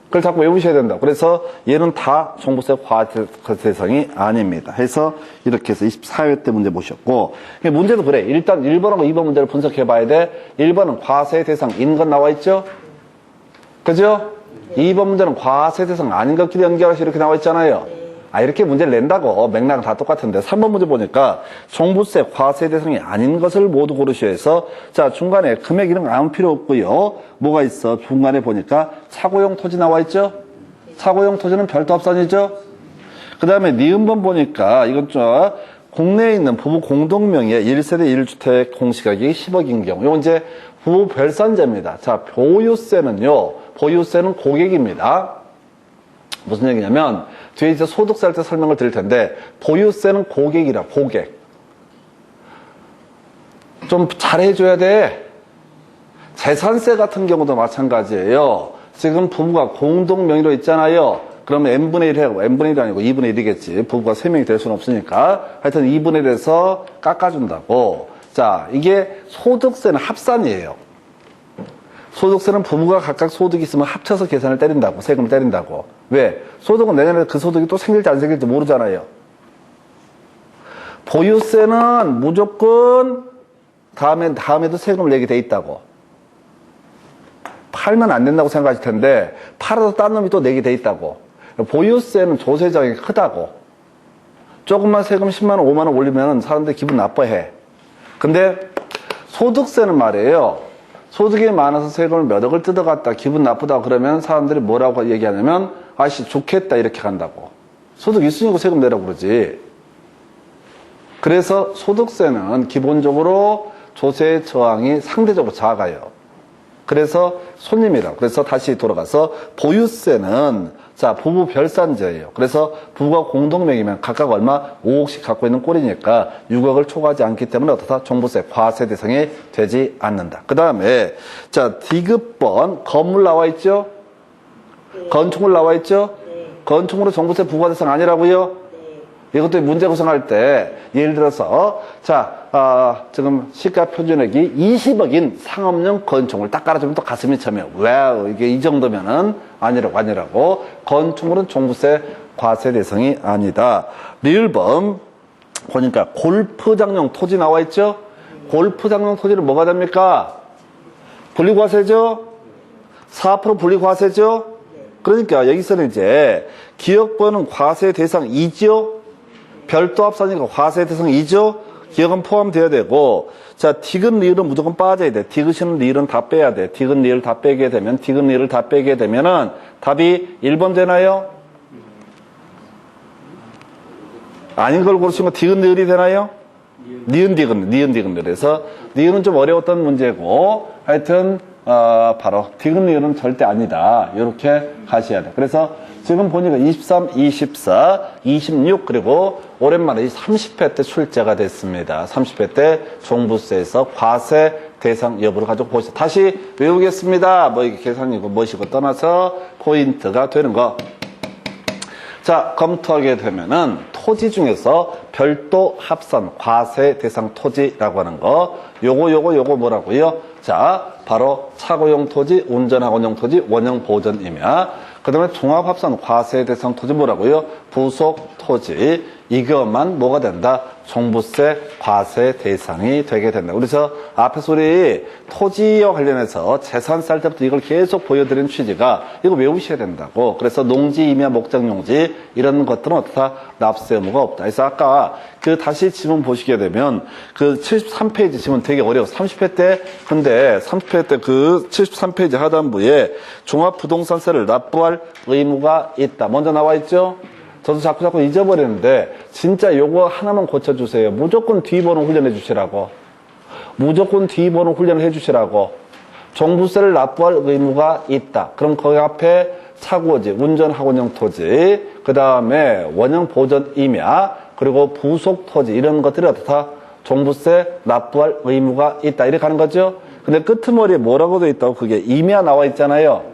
그걸 자꾸 외우셔야 된다. 그래서 얘는 다 종부세 과세 대상이 아닙니다. 해서 이렇게 해서 24회 때 문제 보셨고, 문제도 그래. 일단 1번하고 2번 문제를 분석해 봐야 돼. 1번은 과세 대상인 건 나와 있죠? 그죠? 2번 문제는 과세 대상 아닌 것끼리 연결해서 이렇게 나와 있잖아요. 이렇게 문제를 낸다고 맥락은 다 똑같은데 3번 문제 보니까 종부세 과세 대상이 아닌 것을 모두 고르셔야 해서 자 중간에 금액 이런 거 아무 필요 없고요. 뭐가 있어? 중간에 보니까 차고용 토지 나와 있죠? 차고용 토지는 별도 합산이죠? 그 다음에 니은번 보니까 이건 좀 국내에 있는 부부 공동명의의 1세대 1주택 공시가격이 10억인 경우 이건 이제 부부 별산제입니다. 자 보유세는요. 보유세는 고객입니다. 무슨 얘기냐면 뒤에 이제 소득세 할 때 설명을 드릴 텐데 보유세는 고객이라 고객 좀 잘해줘야 돼. 재산세 같은 경우도 마찬가지예요. 지금 부부가 공동명의로 있잖아요. 그러면 n분의 1 하고 n분의 1이 아니고 2분의 1이겠지. 부부가 3명이 될 수는 없으니까 하여튼 2분의 1에서 깎아준다고. 자 이게 소득세는 합산이에요. 소득세는 부부가 각각 소득이 있으면 합쳐서 계산을 때린다고. 세금을 때린다고. 왜? 소득은 내년에 그 소득이 또 생길지 안 생길지 모르잖아요. 보유세는 무조건 다음에도 세금을 내게 돼 있다고. 팔면 안 된다고 생각하실 텐데 팔아서 딴 놈이 또 내게 돼 있다고. 보유세는 조세장이 크다고. 조금만 세금 10만 원, 5만 원 올리면 사람들이 기분 나빠해. 근데 소득세는 말이에요. 소득이 많아서 세금을 몇 억을 뜯어갔다 기분 나쁘다 그러면 사람들이 뭐라고 얘기하냐면 아씨 좋겠다 이렇게 간다고. 소득 있으니까 세금 내라고 그러지. 그래서 소득세는 기본적으로 조세 저항이 상대적으로 작아요. 그래서 손님이라고. 그래서 다시 돌아가서 보유세는 자 부부 별산제예요. 그래서 부부가 공동명의면 각각 얼마 5억씩 갖고 있는 꼴이니까 6억을 초과하지 않기 때문에 어떻다? 종부세 과세 대상이 되지 않는다. 그 다음에 자 디귿번 건물 나와 있죠? 네. 건축물 나와 있죠? 네. 건축물은 종부세 부과 대상 아니라고요? 네. 이것도 문제 구성할 때 예를 들어서 자 지금 시가 표준액이 20억인 상업용 건축물 딱 깔아주면 또 가슴이 쳐요. 와우 이게 이 정도면은 아니라고. 건축물은 종부세 과세 대상이 아니다. 리을번 보니까 골프장용 토지 나와 있죠? 골프장용 토지는 뭐가 됩니까? 분리과세죠? 4% 분리과세죠? 그러니까 여기서는 이제 기업권은 과세 대상이죠? 별도 합산이니까 과세 대상이죠? 기업은 포함되어야 되고 자 디귿 리을은 무조건 빠져야 돼. 디귿은 리을은 다 빼야 돼. 디귿 리을 다 빼게 되면 디귿 리을 다 빼게 되면은 답이 1번 되나요? 아닌 걸 고르시면 디귿 리을이 되나요? 니은 디귿 리을에서 니은은 좀 어려웠던 문제고 하여튼 바로 디귿 리을은 절대 아니다. 이렇게 가셔야 돼. 그래서 지금 보니까 23, 24, 26 그리고 오랜만에 30회 때 출제가 됐습니다. 30회 때 종부세에서 과세 대상 여부를 가지고 보시죠. 다시 외우겠습니다. 뭐 이게 계산이고 뭐시고 떠나서 포인트가 되는 거. 자, 검토하게 되면은 토지 중에서 별도 합산 과세 대상 토지라고 하는 거. 요거 뭐라고요? 자, 바로 차고용 토지, 운전학원용 토지, 원형 보전 임야. 그 다음에 종합합산 과세 대상 토지 뭐라고요? 부속 토지. 이것만 뭐가 된다? 종부세 과세 대상이 되게 된다. 그래서 앞에서 우리 토지와 관련해서 재산세 할 때부터 이걸 계속 보여드리는 취지가 이거 외우셔야 된다고. 그래서 농지, 임야, 목적용지 이런 것들은 어떻다? 납세 의무가 없다. 그래서 아까 그 다시 지문 보시게 되면 그 73페이지 지문 되게 어려워. 30회 때 근데 30회 때 그 73페이지 하단부에 종합부동산세를 납부할 의무가 있다. 먼저 나와 있죠? 저도 자꾸 잊어버리는데 진짜 요거 하나만 고쳐주세요. 무조건 뒤번호 훈련해 주시라고. 무조건 뒤번호 훈련을 해 주시라고. 종부세를 납부할 의무가 있다. 그럼 거기 앞에 차고지, 운전학원용 토지, 그 다음에 원형 보전 임야, 그리고 부속 토지 이런 것들이 어떻다? 종부세 납부할 의무가 있다. 이렇게 하는 거죠. 근데 끄트머리에 뭐라고 돼 있다고? 그게 임야 나와 있잖아요.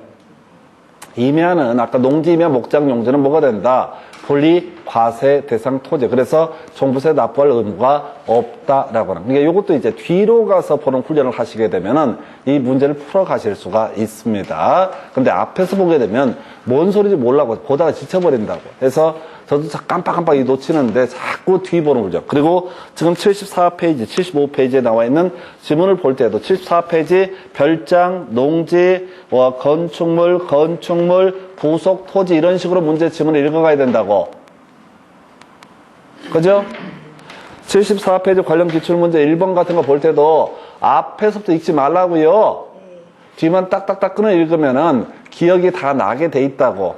임야는 아까 농지 임야 목장 용지는 뭐가 된다? 분리 과세 대상 토지. 그래서 종부세 납부할 의무가 없다라고 하는. 그러니까 이것도 이제 뒤로 가서 보는 훈련을 하시게 되면은 이 문제를 풀어 가실 수가 있습니다. 근데 앞에서 보게 되면 뭔 소리인지 몰라고 보다가 지쳐버린다고. 그래서 저도 깜빡깜빡 놓치는데 자꾸 뒤 보는 거죠. 그리고 지금 74페이지, 75페이지에 나와 있는 지문을 볼 때도 74페이지 별장, 농지, 건축물, 부속, 토지 이런 식으로 문제 지문을 읽어가야 된다고. 그죠? 74페이지 관련 기출문제 1번 같은 거 볼 때도 앞에서부터 읽지 말라고요. 뒤만 딱딱딱 끊어 읽으면은 기억이 다 나게 돼 있다고.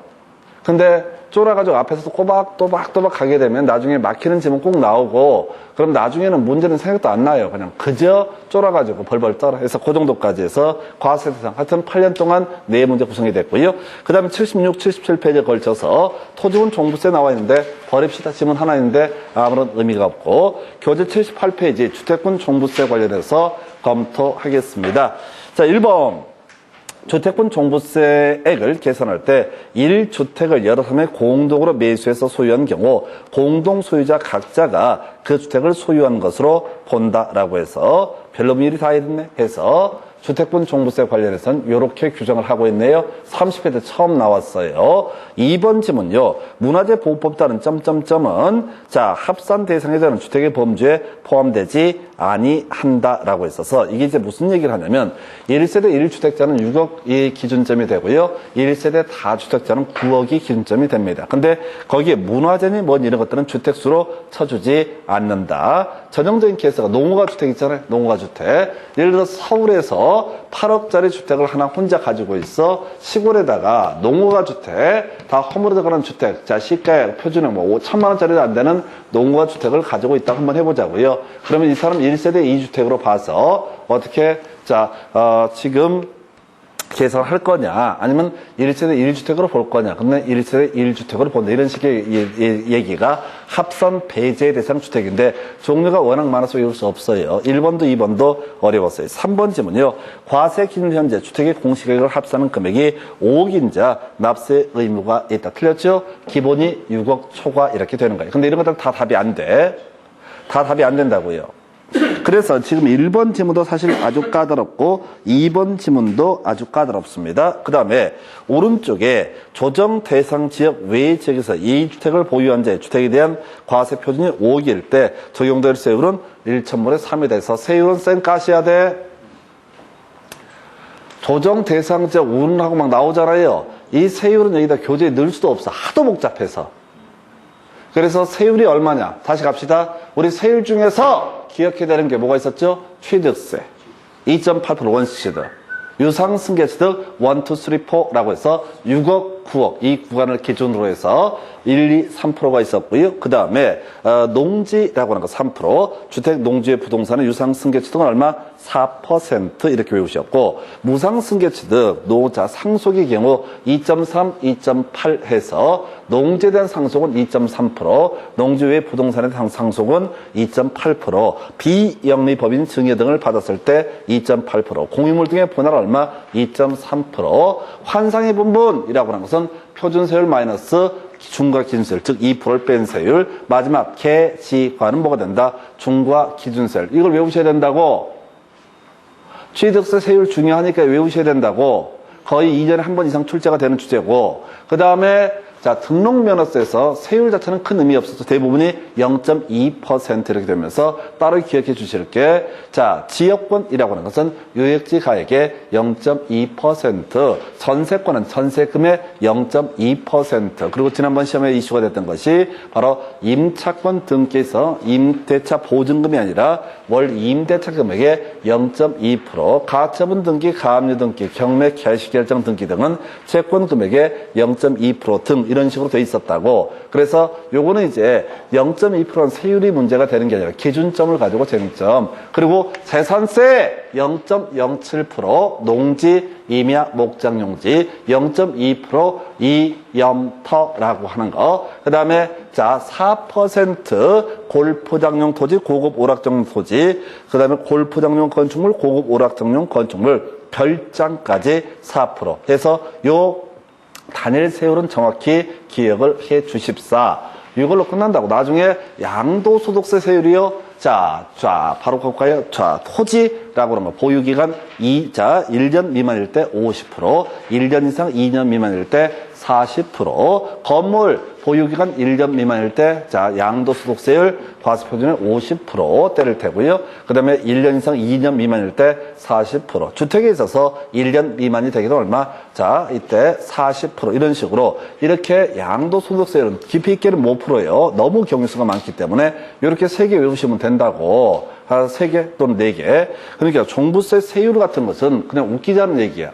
근데 쫄아가지고 앞에서 또박또박 가게 되면 나중에 막히는 지문 꼭 나오고, 그럼 나중에는 문제는 생각도 안 나요. 그냥 그저 쫄아가지고 벌벌 떨어. 해서 그 정도까지 해서 과세 대상. 하여튼 8년 동안 4문제 구성이 됐고요. 그 다음에 76, 77페이지에 걸쳐서 토지분 종부세 나와 있는데 버립시다. 지문 하나 있는데 아무런 의미가 없고, 교재 78페이지 주택분 종부세 관련해서 검토하겠습니다. 자, 1번. 주택분 종부세액을 계산할 때 1주택을 여러 사람이 공동으로 매수해서 소유한 경우 공동소유자 각자가 그 주택을 소유한 것으로 본다라고 해서 별로 일이 다 있네 해서 주택분 종부세 관련해서는 이렇게 규정을 하고 있네요. 30회 때 처음 나왔어요. 2번 지문요. 문화재보호법 따른 점점점은 자 합산 대상에 되는 주택의 범주에 포함되지 아니한다라고 있어서 이게 이제 무슨 얘기를 하냐면 1세대 1주택자는 6억이 기준점이 되고요. 1세대 다주택자는 9억이 기준점이 됩니다. 근데 거기에 문화재니 뭐 이런 것들은 주택수로 쳐주지 않는다. 전형적인 케이스가 농어가 주택 있잖아요. 농어가 주택. 예를 들어 서울에서 8억짜리 주택을 하나 혼자 가지고 있어. 시골에다가 농어가 주택, 다 허물어 들어가는 주택. 자, 시가의 표준액 뭐 5천만 원짜리도 안 되는 농어가 주택을 가지고 있다고 한번 해보자고요. 그러면 이 사람 1세대 2주택으로 봐서 어떻게 자 지금 계산을 할 거냐, 아니면 1세대 1주택으로 볼 거냐. 근데 1세대 1주택으로 본다. 이런 식의 얘기가 합산 배제 대상 주택인데 종류가 워낙 많아서 외울 수 없어요. 1번도 2번도 어려웠어요. 3번 지문요. 과세 기준 현재 주택의 공시가격을 합산한 금액이 5억인 자 납세 의무가 있다. 틀렸죠? 기본이 6억 초과 이렇게 되는 거예요. 근데 이런 것들 다 답이 안 돼. 다 답이 안 된다고요. 그래서 지금 1번 지문도 사실 아주 까다롭고 2번 지문도 아주 까다롭습니다. 그 다음에 오른쪽에 조정 대상 지역 외 지역에서 이 주택을 보유한 자의 주택에 대한 과세 표준이 5억일 때 적용될 세율은 1천분의 3이 돼서 세율은 쌩 까셔야 돼. 조정 대상 지역 운하고 막 나오잖아요. 이 세율은 여기다 교재에 넣을 수도 없어. 하도 복잡해서. 그래서 세율이 얼마냐? 다시 갑시다. 우리 세율 중에서 기억해야 되는 게 뭐가 있었죠? 취득세 2.8% 원시취득, 유상승계취득 1, 2, 3, 4라고 해서 6억, 9억 이 구간을 기준으로 해서 1, 2, 3%가 있었고요. 그 다음에 농지라고 하는 거 3%, 주택 농지의 부동산의 유상승계취득은 얼마? 4% 이렇게 외우셨고, 무상승계취득 노자 상속의 경우 2.3, 2.8 해서 농지에 대한 상속은 2.3%, 농지 외 부동산에 대한 상속은 2.8%, 비영리법인 증여 등을 받았을 때 2.8%, 공유물 등의 분할 얼마? 2.3%, 환상의 분분이라고 하는 것은 표준세율 마이너스 중과기준세율, 즉 2%를 뺀 세율, 마지막 개지과는 뭐가 된다? 중과기준세율. 이걸 외우셔야 된다고. 취득세 세율 중요하니까 외우셔야 된다고. 거의 2년에 한 번 이상 출제가 되는 주제고, 그 다음에 자, 등록면허세에서 세율 자체는 큰 의미 없어서 대부분이 0.2% 이렇게 되면서 따로 기억해 주실 게, 자, 지역권이라고 하는 것은 요역지 가액의 0.2%, 전세권은 전세금의 0.2%, 그리고 지난번 시험에 이슈가 됐던 것이 바로 임차권 등기에서 임대차 보증금이 아니라 월 임대차 금액의 0.2%, 가처분 등기, 가압류 등기, 경매 개시결정 등기 등은 채권 금액의 0.2% 등 이런 식으로 돼 있었다고. 그래서 요거는 이제 0.2%는 세율이 문제가 되는 게 아니라 기준점을 가지고 쟁점. 그리고 재산세 0.07%, 농지, 임야, 목장용지 0.2% 이염터라고 하는 거. 그 다음에 자 4% 골프장용 토지, 고급 오락장용 토지, 그 다음에 골프장용 건축물, 고급 오락장용 건축물 별장까지 4% 해서 요 단일 세율은 정확히 기억을 해 주십사. 이걸로 끝난다고. 나중에 양도소득세 세율이요. 자, 바로 볼까요? 자, 토지라고 하는 거. 보유기간 1년 미만일 때 50%, 1년 이상 2년 미만일 때 40%, 건물 보유기간 1년 미만일 때, 자, 양도소득세율 과세표준의 50%대를 테고요. 그 다음에 1년 이상 2년 미만일 때 40%. 주택에 있어서 1년 미만이 되기도 얼마? 자, 이때 40%. 이런 식으로 이렇게 양도소득세율은 깊이 있게는 못 풀어요. 너무 경우수가 많기 때문에 이렇게 3개 외우시면 된다고. 3개 또는 4개. 그러니까 종부세 세율 같은 것은 그냥 웃기지 않은 얘기야.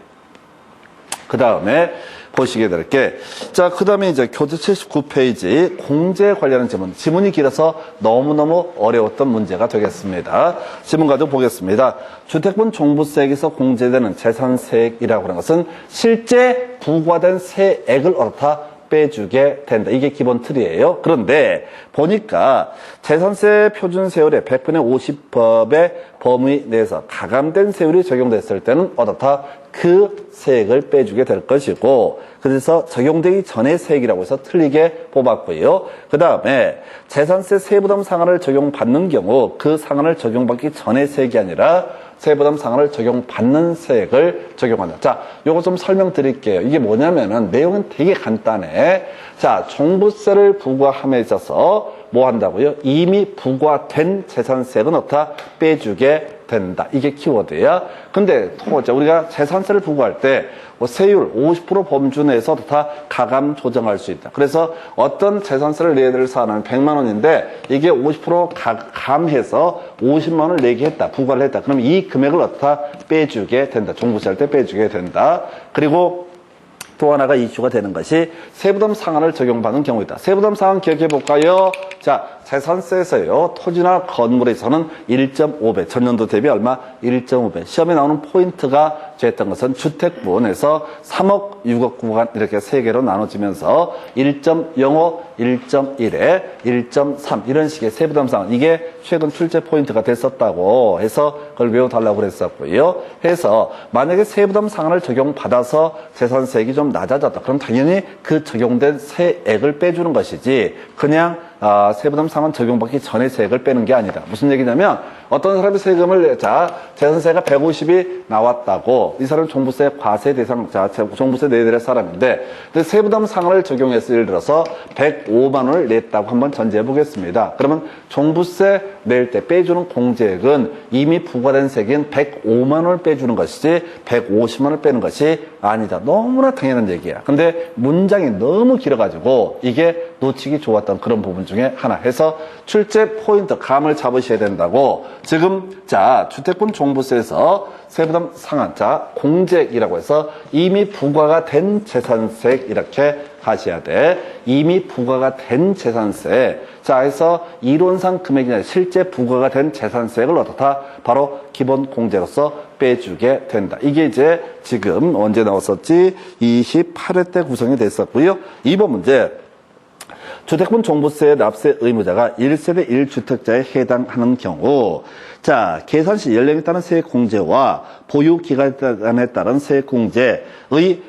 그 다음에 보시게 될 게, 자, 그 다음에 이제 교재 79페이지 공제 관련한 지문. 지문이 길어서 너무너무 어려웠던 문제가 되겠습니다. 지문 가지고 보겠습니다. 주택분 종부세액에서 공제되는 재산세액이라고 하는 것은 실제 부과된 세액을 얻다 빼주게 된다. 이게 기본 틀이에요. 그런데 보니까 재산세 표준세율의 100분의 50법의 범위 내에서 가감된 세율이 적용됐을 때는 어떻다? 그 세액을 빼주게 될 것이고, 그래서 적용되기 전의 세액이라고 해서 틀리게 뽑았고요. 그 다음에 재산세 세부담 상한을 적용받는 경우 그 상한을 적용받기 전의 세액이 아니라 세부담 상한을 적용받는 세액을 적용한다. 자, 요거 좀 설명드릴게요. 이게 뭐냐면은 내용은 되게 간단해. 자, 종부세를 부과함에 있어서 뭐 한다고요? 이미 부과된 재산세액은 어떻다? 빼주게 된다. 이게 키워드야. 근데 또 우리가 재산세를 부과할 때 세율 50% 범주 내에서 다 가감 조정할 수 있다. 그래서 어떤 재산세를 내야 될 사안은 100만 원인데 이게 50% 감해서 50만 원을 내게 했다. 부과를 했다. 그럼 이 금액을 어떻다? 빼주게 된다. 종부세 할 때 빼주게 된다. 그리고 또 하나가 이슈가 되는 것이 세부담 상한을 적용받는 경우이다. 세부담 상한 기억해 볼까요? 자, 재산세에서요, 토지나 건물에서는 1.5배, 전년도 대비 얼마? 1.5배. 시험에 나오는 포인트가 됐던 것은 주택분에서 3억, 6억 구간 이렇게 3개로 나눠지면서 1.05, 1.1에 1.3 이런 식의 세부담 상한. 이게 최근 출제 포인트가 됐었다고 해서 그걸 외워달라고 그랬었고요. 해서 만약에 세부담 상한을 적용받아서 재산세액이 좀 낮아졌다. 그럼 당연히 그 적용된 세액을 빼주는 것이지 그냥 세부담 상한 적용받기 전에 세액을 빼는 게 아니다. 무슨 얘기냐면 어떤 사람이 세금을 재산세가 150이 나왔다고 이 사람은 종부세 과세 대상 종부세 내야 될 사람인데 근데 세부담 상한을 적용해서 예를 들어서 105만 원을 냈다고 한번 전제해 보겠습니다. 그러면 종부세 낼 때 빼주는 공제액은 이미 부과된 세액인 105만 원을 빼주는 것이지 150만 원을 빼는 것이 아니다. 너무나 당연한 얘기야. 근데 문장이 너무 길어가지고 이게 놓치기 좋았던 그런 부분 중에 하나 해서 출제 포인트 감을 잡으셔야 된다고. 지금 자, 주택분 종부세에서 세부담 상한, 자, 공제액이라고 해서 이미 부과가 된 재산세액 이렇게 하셔야 돼. 이미 부과가 된 재산세. 자, 해서 이론상 금액이 아니라 실제 부과가 된 재산세액을 어떻다? 바로 기본 공제로서 빼주게 된다. 이게 이제 지금 언제 나왔었지? 28회 때 구성이 됐었고요. 2번 문제. 주택분 종부세 납세 의무자가 1세대 1주택자에 해당하는 경우, 자, 계산 시 연령에 따른 세액공제와 보유 기간에 따른 세액공제의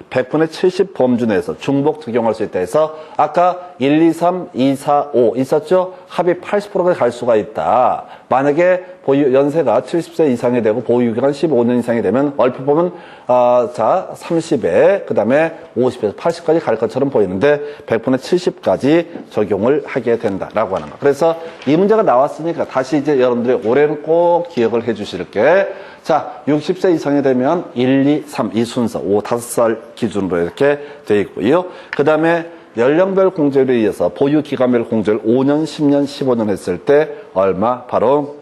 100분의 70 범주 내에서 중복 적용할 수 있다 해서 아까 1, 2, 3, 2, 4, 5 있었죠? 합이 80%까지 갈 수가 있다. 만약에 보유 연세가 70세 이상이 되고 보유 기간 15년 이상이 되면 얼핏 보면 자, 30에 그다음에 50에서 80까지 갈 것처럼 보이는데 100분의 70까지 적용을 하게 된다라고 하는 거. 그래서 이 문제가 나왔으니까 다시 이제 여러분들이 올해는 꼭 기억을 해 주실 게, 자, 60세 이상이 되면 1, 2, 3 이 순서 5살 기준으로 이렇게 되어 있고요. 그다음에 연령별 공제율에 의해서 보유 기간별 공제를 5년, 10년, 15년 했을 때 얼마? 바로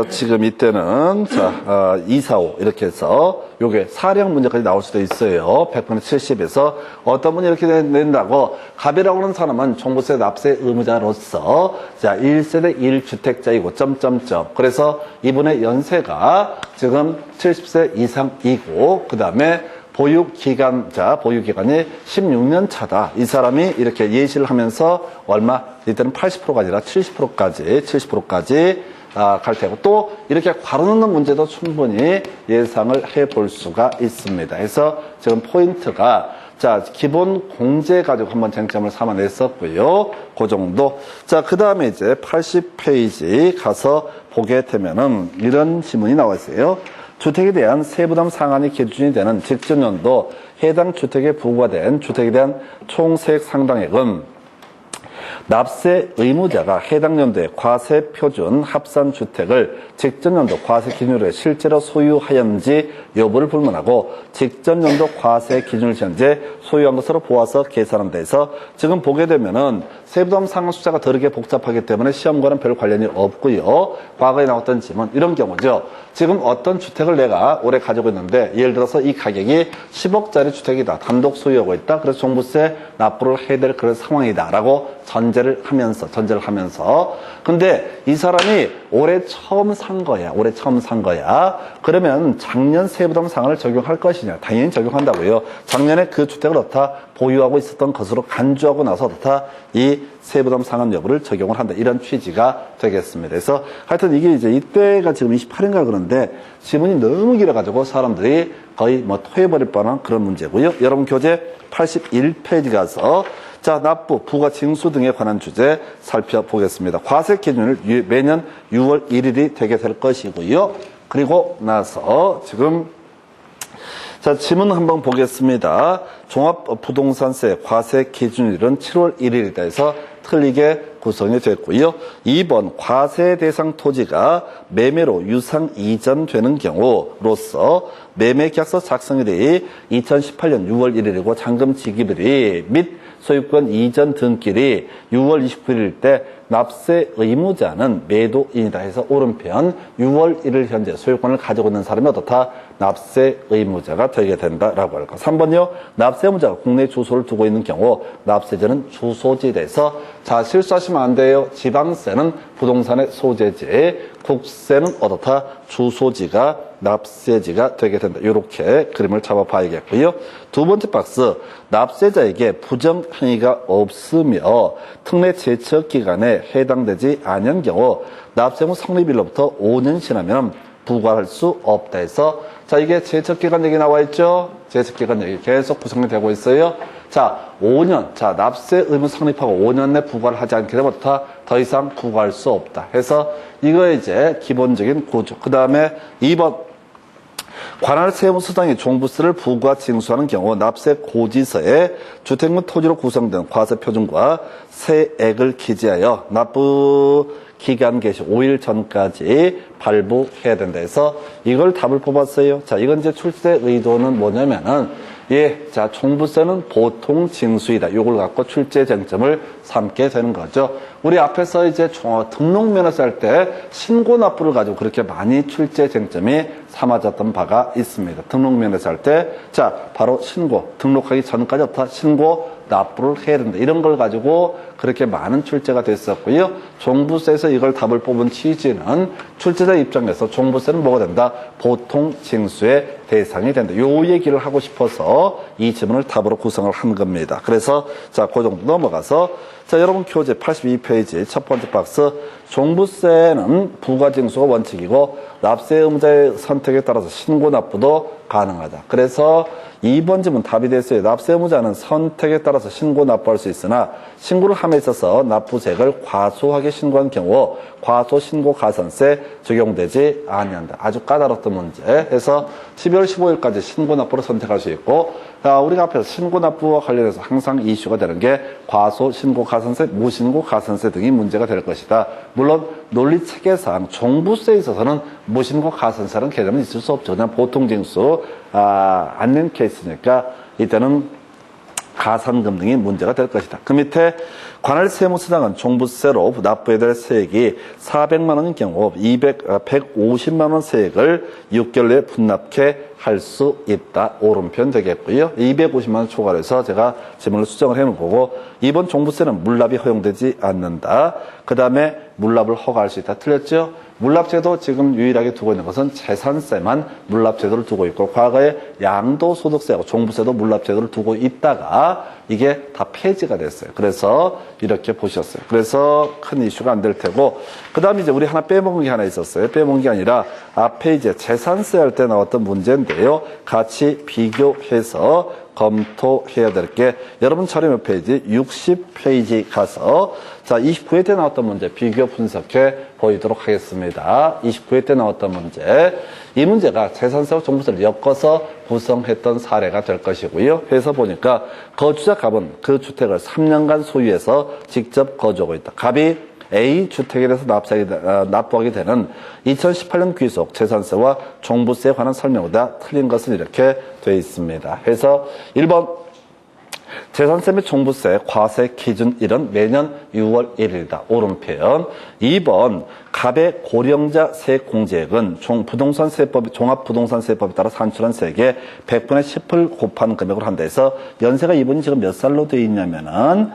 지금 이때는 자, 2, 4, 5 이렇게 해서 요게 사령 문제까지 나올 수도 있어요. 100분의 70에서 어떤 분이 이렇게 낸다고 갑이라고 하는 사람은 종부세 납세 의무자로서 자, 1세대 1주택자이고 점점점. 그래서 이분의 연세가 지금 70세 이상이고 그다음에 보유기간이 16년 차다. 이 사람이 이렇게 예시를 하면서 얼마? 이때는 80%가 아니라 70%까지 갈 테고 또 이렇게 괄호 넣는 문제도 충분히 예상을 해볼 수가 있습니다. 그래서 지금 포인트가 자, 기본 공제 가지고 한번 쟁점을 삼아냈었고요. 그 정도. 자, 그 다음에 이제 80페이지 가서 보게 되면은 이런 지문이 나와 있어요. 주택에 대한 세부담 상한이 기준이 되는 직전연도 해당 주택에 부과된 주택에 대한 총세액 상당액은 납세 의무자가 해당 연도의 과세 표준 합산 주택을 직전 연도 과세 기준으로 실제로 소유하였는지 여부를 불문하고 직전 연도 과세 기준을 현재 소유한 것으로 보아서 계산한 데서 지금 보게 되면은 세부담 상한 숫자가 다르게 복잡하기 때문에 시험과는 별 관련이 없고요. 과거에 나왔던 지문 이런 경우죠. 지금 어떤 주택을 내가 올해 가지고 있는데 예를 들어서 이 가격이 10억짜리 주택이다. 단독 소유하고 있다. 그래서 종부세 납부를 해야 될 그런 상황이다라고 전제를 하면서 근데 이 사람이 올해 처음 산 거야. 그러면 작년 세부담 상한을 적용할 것이냐? 당연히 적용한다고요. 작년에 그 주택을 어떻다 보유하고 있었던 것으로 간주하고 나서 어떻다 이 세부담 상한 여부를 적용을 한다. 이런 취지가 되겠습니다. 그래서 하여튼 이게 이제 이때가 지금 28인가 그런데 지문이 너무 길어가지고 사람들이 거의 뭐 토해버릴 뻔한 그런 문제고요. 여러분 교재 81페이지 가서 자, 납부, 부과 징수 등에 관한 주제 살펴보겠습니다. 과세 기준을 매년 6월 1일이 되게 될 것이고요. 그리고 나서 지금 자, 지문 한번 보겠습니다. 종합부동산세 과세 기준일은 7월 1일이다 해서 틀리게 구성이 됐고요. 2번 과세 대상 토지가 매매로 유상 이전되는 경우로서 매매계약서 작성일이 2018년 6월 1일이고 잔금 지급일이 및 소유권 이전 등기일이 6월 29일일 때 납세 의무자는 매도인이다 해서 오른편 6월 1일 현재 소유권을 가지고 있는 사람이 어떻다? 납세 의무자가 되게 된다라고 할까. 3번요. 납세 의무자가 국내 주소를 두고 있는 경우 납세자는 주소지에 대해서 자, 실수하시면 안 돼요. 지방세는 부동산의 소재지, 국세는 어떻다? 주소지가 납세지가 되게 된다. 이렇게 그림을 잡아봐야겠고요. 두 번째 박스, 납세자에게 부정행위가 없으며 특례 제척기간에 해당되지 않은 경우 납세무 성립일로부터 5년 지나면 부과할 수 없다 해서 자, 이게 제척기간 얘기 나와 있죠? 제척기간 얘기 계속 구성이 되고 있어요. 자, 5년. 자, 납세 의무 성립하고 5년 내 부과를 하지 않게 되면 더 이상 부과할 수 없다 해서 이거 이제 기본적인 구조. 그 다음에 2번. 관할 세무서장이 종부세를 부과 징수하는 경우 납세 고지서에 주택 및 토지로 구성된 과세표준과 세액을 기재하여 납부 기간 개시 5일 전까지 발부해야 된다 해서 이걸 답을 뽑았어요. 자, 이건 이제 출세 의도는 뭐냐면은 예, 자, 종부세는 보통 징수이다. 이걸 갖고 출제 쟁점을 삼게 되는 거죠. 우리 앞에서 이제 등록면허세 할 때 신고 납부를 가지고 그렇게 많이 출제 쟁점이 삼아졌던 바가 있습니다. 등록면허세 할 때, 자, 바로 신고, 등록하기 전까지 어떻다? 신고 납부를 해야 된다. 이런 걸 가지고 그렇게 많은 출제가 됐었고요. 종부세에서 이걸 답을 뽑은 취지는 출제자 입장에서 종부세는 뭐가 된다? 보통 징수의 대상이 된다. 요 얘기를 하고 싶어서 이 지문을 답으로 구성을 한 겁니다. 그래서 자, 그 정도 넘어가서 자, 여러분 교재 82페이지 첫 번째 박스 종부세는 부과징수가 원칙이고 납세 의무자의 선택에 따라서 신고 납부도 가능하다. 그래서 2번 지문 답이 됐어요. 납세 의무자는 선택에 따라서 신고 납부할 수 있으나 신고를 함에 있어서 납부세액을 과소하게 신고한 경우 과소 신고 가산세 적용되지 아니한다. 아주 까다롭던 문제. 해서 12월 15일까지 신고 납부를 선택할 수 있고 우리가 앞에서 신고 납부와 관련해서 항상 이슈가 되는 게 과소 신고 가산세, 무신고 가산세 등이 문제가 될 것이다. 물론 논리 체계상 종부세에 있어서는 무신고 가산세라는 개념은 있을 수 없죠. 그냥 보통 징수 않는 케이스니까 이때는 가산금 등이 문제가 될 것이다. 그 밑에 관할 세무서장은 종부세로 납부해야 될 세액이 400만 원인 경우 150만 원 세액을 6개월 내에 분납해 할 수 있다. 오른편 되겠고요. 250만 원 초과해서 제가 지문을 수정을 해놓은 거고 2번 종부세는 물납이 허용되지 않는다. 그 다음에 물납을 허가할 수 있다. 틀렸죠? 물납제도 지금 유일하게 두고 있는 것은 재산세만 물납제도를 두고 있고, 과거에 양도소득세하고 종부세도 물납제도를 두고 있다가 이게 다 폐지가 됐어요. 그래서 이렇게 보셨어요. 그래서 큰 이슈가 안 될 테고, 그 다음에 이제 우리 하나 빼먹은 게 하나 있었어요. 빼먹은 게 아니라 앞에 이제 재산세 할 때 나왔던 문제인데요. 같이 비교해서 검토해야 될 게, 여러분 차례 몇 페이지? 60페이지 가서, 자, 29회 때 나왔던 문제 비교 분석해 보이도록 하겠습니다. 29회 때 나왔던 문제. 이 문제가 재산세와 종부세를 엮어서 구성했던 사례가 될 것이고요. 해서 보니까 거주자 갑은 그 주택을 3년간 소유해서 직접 거주하고 있다. 갑이 A 주택에 대해서 납부하게 되는 2018년 귀속 재산세와 종부세에 관한 설명보다 틀린 것은 이렇게 되어 있습니다. 해서 1번 재산세 및 종부세 과세 기준일은 매년 6월 1일이다. 옳은 표현. 2번 갑의 고령자 세공제액은 종합부동산세법에 따라 산출한 세액의 100분의 10을 곱한 금액으로 한다 해서, 연세가 이분이 지금 몇 살로 되어 있냐면은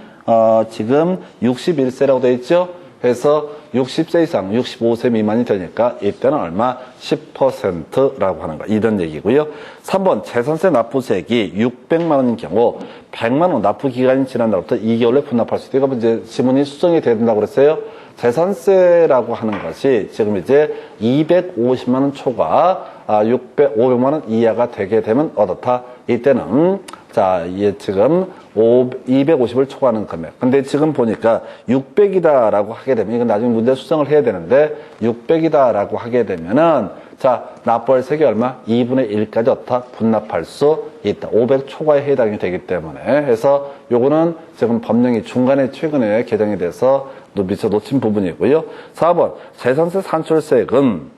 지금 61세라고 되어 있죠. 그래서 60세 이상 65세 미만이 되니까 이때는 얼마? 10%라고 하는 거, 이런 얘기고요. 3번 재산세 납부세액이 600만 원인 경우 100만 원 납부 기간이 지난 날부터 2개월 내에 분납할 수 있다. 이거 이제 지문이 수정이 돼야 된다고 그랬어요. 재산세라고 하는 것이 지금 이제 250만 원 초과 500만 원 이하가 되게 되면 어떻다? 이때는 자, 이게 지금 250을 초과하는 금액. 근데 지금 보니까 600이다라고 하게 되면, 이건 나중에 문제 수정을 해야 되는데, 600이다라고 하게 되면은, 자, 납부할 세액이 얼마? 2분의 1까지 어떻다? 분납할 수 있다. 500 초과에 해당이 되기 때문에. 해서 요거는 지금 법령이 중간에 최근에 개정이 돼서 미처 놓친 부분이고요. 4번, 재산세 산출세액은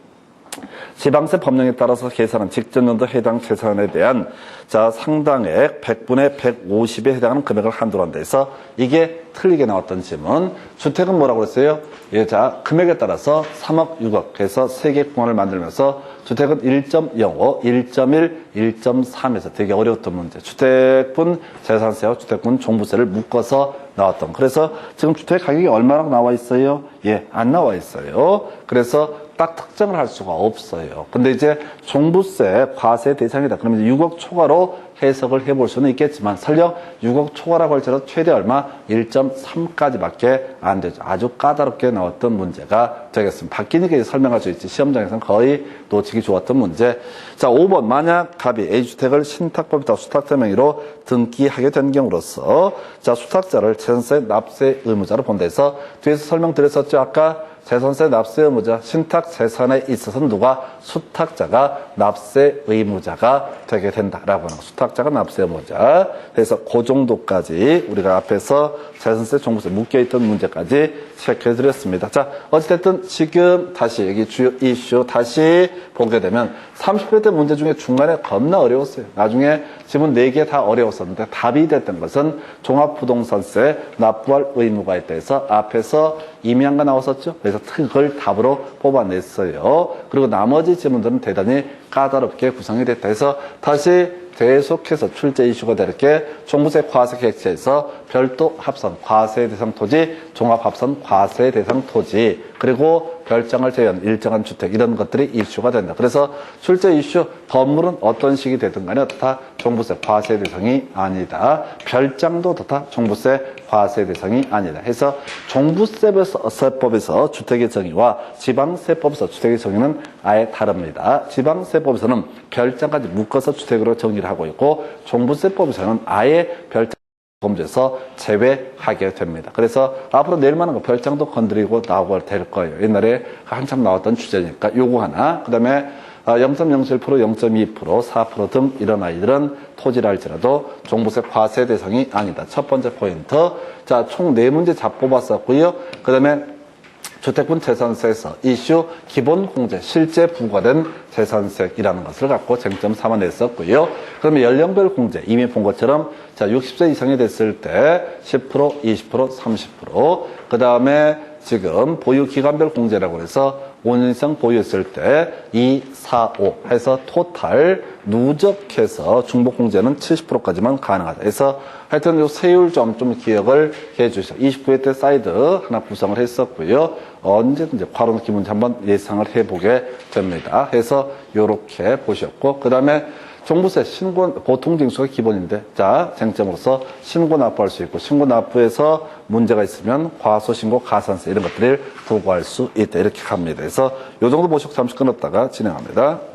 지방세 법령에 따라서 계산한 직전년도 해당 재산에 대한 상당액 100분의 150에 해당하는 금액을 한도로 한다 해서, 이게 틀리게 나왔던 질문. 주택은 뭐라고 했어요? 예, 자, 금액에 따라서 3억, 6억 해서 3개 공간을 만들면서 주택은 1.05, 1.1, 1.3에서 되게 어려웠던 문제. 주택분 재산세와 주택분 종부세를 묶어서 나왔던. 그래서 지금 주택 가격이 얼마나 나와 있어요? 예, 안 나와 있어요. 그래서 딱 특정을 할 수가 없어요. 근데 이제 종부세 과세 대상이다. 그러면 6억 초과로 해석을 해볼 수는 있겠지만, 설령 6억 초과라고 할지라도 최대 얼마? 1.3까지밖에 안 되죠. 아주 까다롭게 나왔던 문제가 되겠습니다. 바뀌니까 설명할 수 있지. 시험장에서는 거의 놓치기 좋았던 문제. 자, 5번. 만약 갑이 A주택을 신탁법에 따라 수탁자 명의로 등기하게 된 경우로서, 자, 수탁자를 재산세 납세 의무자로 본다 해서, 뒤에서 설명드렸었죠. 아까 재산세 납세 의무자, 신탁 재산에 있어서는 누가? 수탁자가 납세 의무자가 되게 된다라고 하는 거. 수탁자가 납세 의무자. 그래서 그 정도까지 우리가 앞에서 재산세 종부세 묶여있던 문제까지 체크해드렸습니다. 자, 어찌됐든 지금 다시 여기 주요 이슈 다시 보게 되면 30회 때 문제 중에 중간에 겁나 어려웠어요. 나중에 지문 4개 다 어려웠었는데 답이 됐던 것은 종합부동산세 납부할 의무가 있다 해서 앞에서 임의한가 나왔었죠. 그래서 그걸 답으로 뽑아냈어요. 그리고 나머지 지문들은 대단히 까다롭게 구성이 됐다 해서 다시 계속해서 출제 이슈가 될 게 종부세 과세 객체에서 별도 합산 과세 대상 토지, 종합 합산 과세 대상 토지, 그리고 별장을 제외한 일정한 주택, 이런 것들이 이슈가 된다. 그래서 출제 이슈 건물은 어떤 식이 되든 간에 다 종부세 과세 대상이 아니다. 별장도 다 종부세 과세 대상이 아니다. 해서 종부세법에서 주택의 정의와 지방세법에서 주택의 정의는 아예 다릅니다. 지방세법에서는 별장까지 묶어서 주택으로 정의를 하고 있고, 종부세법에서는 아예 별장 범죄에서 제외하게 됩니다. 그래서 앞으로 내일 만한 거 별장도 건드리고 나오고 될 거예요. 옛날에 한참 나왔던 주제니까 요거 하나. 그 다음에 0.07%, 0.2%, 4% 등 이런 아이들은 토지를 할지라도 종부세 과세 대상이 아니다. 첫 번째 포인트. 자, 총 4문제 잡 뽑았었고요. 그 다음에 주택분 재산세에서 이슈 기본 공제 실제 부과된 재산세이라는 것을 갖고 쟁점 삼아냈었고요. 그러면 연령별 공제 이미 본 것처럼 자 60세 이상이 됐을 때 10%, 20%, 30%. 그 다음에 지금 보유 기간별 공제라고 해서 5년 이상 보유했을 때 2, 4, 5 해서 토탈 누적해서 중복공제는 70%까지만 가능하다. 그래서 하여튼 요 세율 좀 기억을 해 주시죠. 29회 때 사이드 하나 구성을 했었고요. 언제든지 괄호넣기 문제 한번 예상을 해보게 됩니다. 해서 요렇게 보셨고, 그 다음에 종부세 신고 보통징수가 기본인데, 자, 쟁점으로서 신고 납부할 수 있고, 신고 납부에서 문제가 있으면 과소신고 가산세 이런 것들을 부과할 수 있다. 이렇게 갑니다. 그래서 요 정도 보시고 잠시 끊었다가 진행합니다.